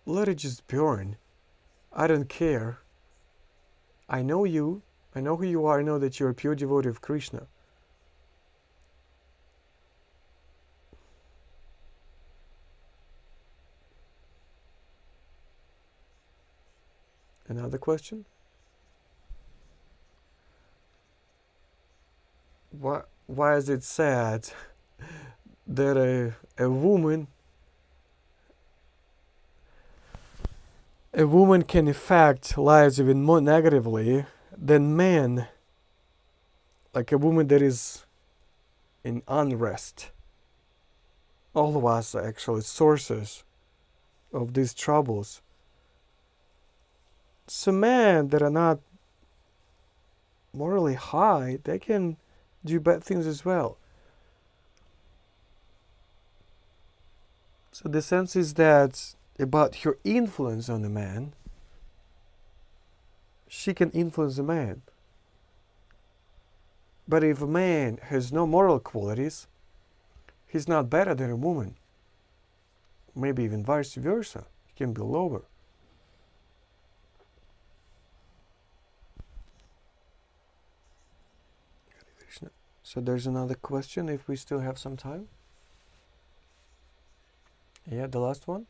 let it just burn. I don't care. I know you. I know who you are. I know that you're a pure devotee of Krishna. Another question? Why is it sad that a woman can affect lives even more negatively than men, like a woman that is in unrest? All of us are actually sources of these troubles. So men that are not morally high, they can do bad things as well. So the sense is that about her influence on a man, she can influence a man. But if a man has no moral qualities, he's not better than a woman. Maybe even vice versa. He can be lower. So there's another question if we still have some time. Yeah, the last one.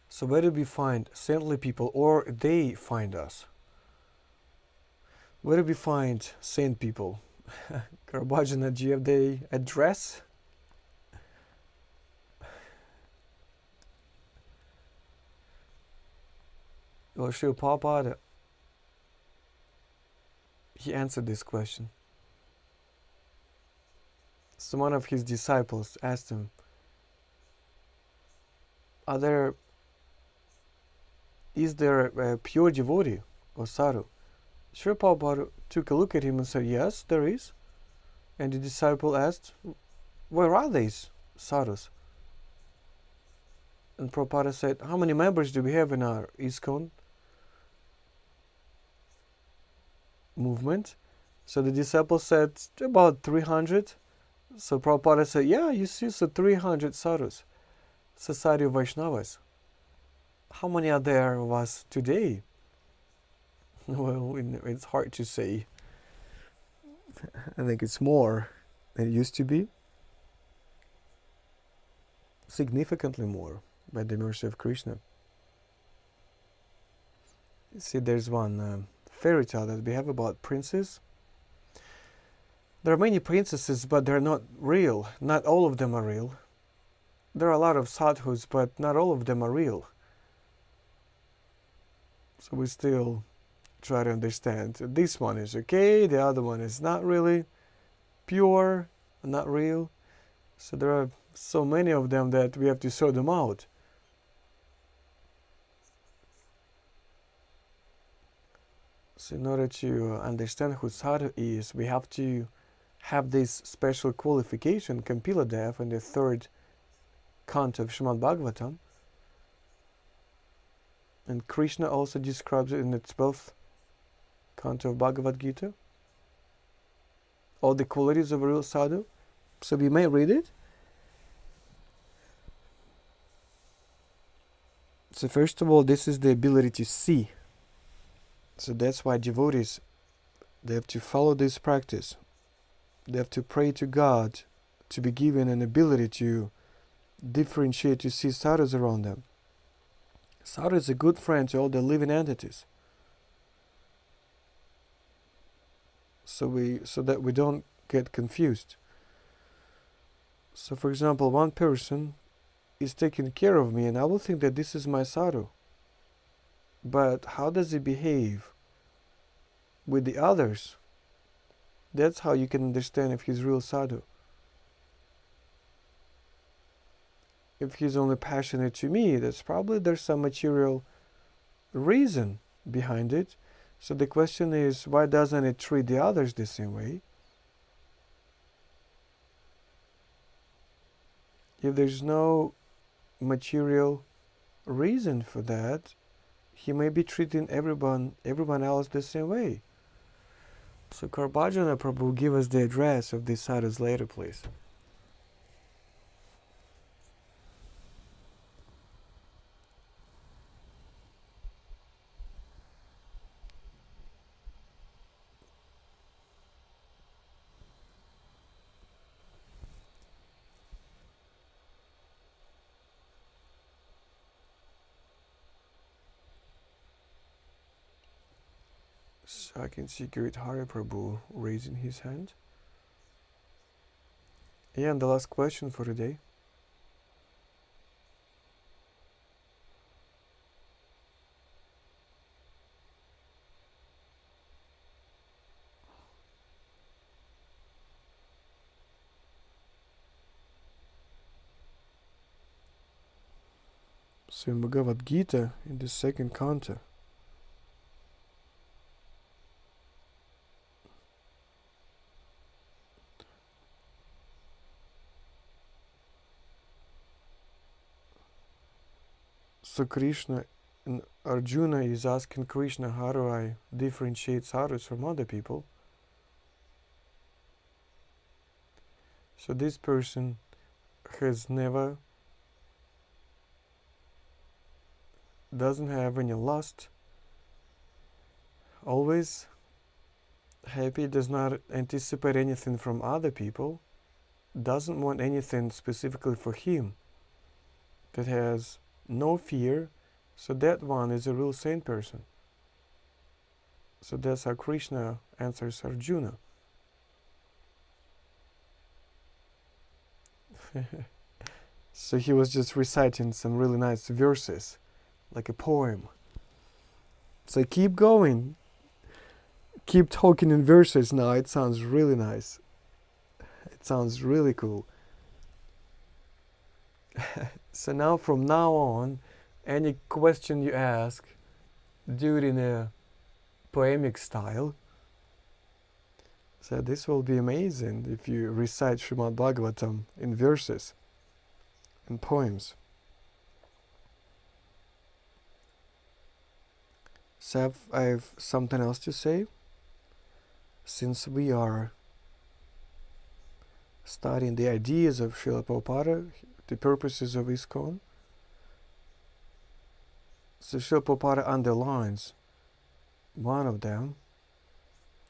So where do we find saintly people, or they find us? Where do we find saint people? Karabhajana, do you have the address? Well, Srila Prabhupada, he answered this question. So one of his disciples asked him, is there a pure devotee or sadhu? Srila Prabhupada took a look at him and said, yes, there is. And the disciple asked, where are these sadhus? And Prabhupada said, how many members do we have in our ISKCON movement? So the disciple said, about 300. So Prabhupada said, yeah, you see, so 300 sadhus, Society of Vaishnavas. How many are there of us today? Well, it's hard to say. I think it's more than it used to be. Significantly more, by the mercy of Krishna. You see, there's one fairy tale that we have about princes. There are many princesses, but they're not real. Not all of them are real. There are a lot of sadhus, but not all of them are real. So we still try to understand. This one is okay, the other one is not really pure, not real. So there are so many of them that we have to sort them out. So in order to understand who sadhu is, we have to have this special qualification, Kampila Dev, in the third canto of Srimad Bhagavatam. And Krishna also describes it in the 12th canto of Bhagavad Gita. All the qualities of a real sadhu. So we may read it. So first of all, this is the ability to see. So that's why devotees, they have to follow this practice. They have to pray to God to be given an ability to differentiate, to see sadhus around them. Sadhu is a good friend to all the living entities. So that we don't get confused. So for example, one person is taking care of me and I will think that this is my sadhu. But how does he behave with the others? That's how you can understand if he's real sadhu. If he's only passionate to me, that's probably there's some material reason behind it. So the question is, why doesn't it treat the others the same way? If there's no material reason for that, he may be treating everyone else the same way. So Karabhajana Prabhu, give us the address of these sadhus later, please. I can see Great Hari Prabhu raising his hand. Yeah, and the last question for today. So in Bhagavad Gita, in the second canto, so Krishna and Arjuna is asking Krishna, how do I differentiate sadhus from other people? So this person has never, doesn't have any lust, always happy, does not anticipate anything from other people, doesn't want anything specifically for him, that has no fear, so that one is a real sane person. So that's how Krishna answers Arjuna. So he was just reciting some really nice verses, like a poem. So keep going, keep talking in verses now, it sounds really nice. It sounds really cool. So now, from now on, any question you ask, do it in a poemic style. So this will be amazing if you recite Srimad Bhagavatam in verses and poems. So I have something else to say. Since we are studying the ideas of Srila Prabhupada, the purposes of ISKCON, so Srila Prabhupada underlines one of them.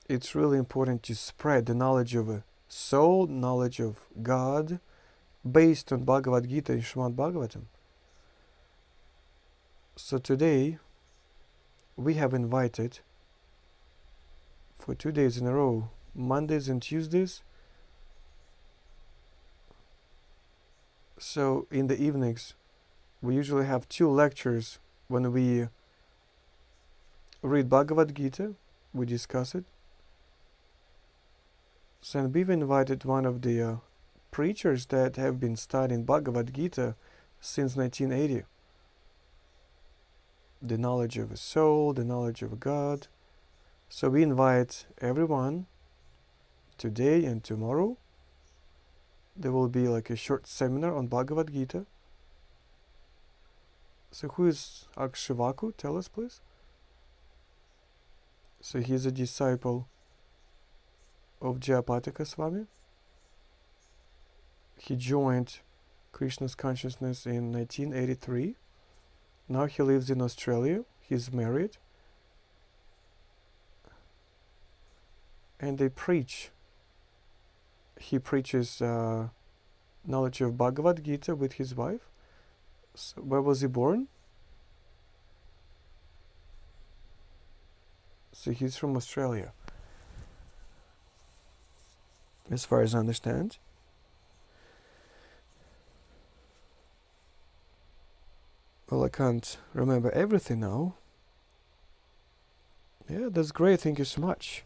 It's really important to spread the knowledge of a soul, knowledge of God, based on Bhagavad Gita and Srimad Bhagavatam. So today, we have invited, for 2 days in a row, Mondays and Tuesdays. So in the evenings, we usually have 2 lectures when we read Bhagavad Gita, we discuss it. So we've invited one of the preachers that have been studying Bhagavad Gita since 1980. The knowledge of a soul, the knowledge of God. So we invite everyone today and tomorrow. There will be like a short seminar on Bhagavad Gita. So who is Akshavaku? Tell us, please. So he's a disciple of Jayapataki Swami. He joined Krishna's consciousness in 1983. Now he lives in Australia. He's married. And they preach. He preaches knowledge of Bhagavad Gita with his wife. So where was he born? So he's from Australia, as far as I understand. Well, I can't remember everything now. Yeah, that's great. Thank you so much.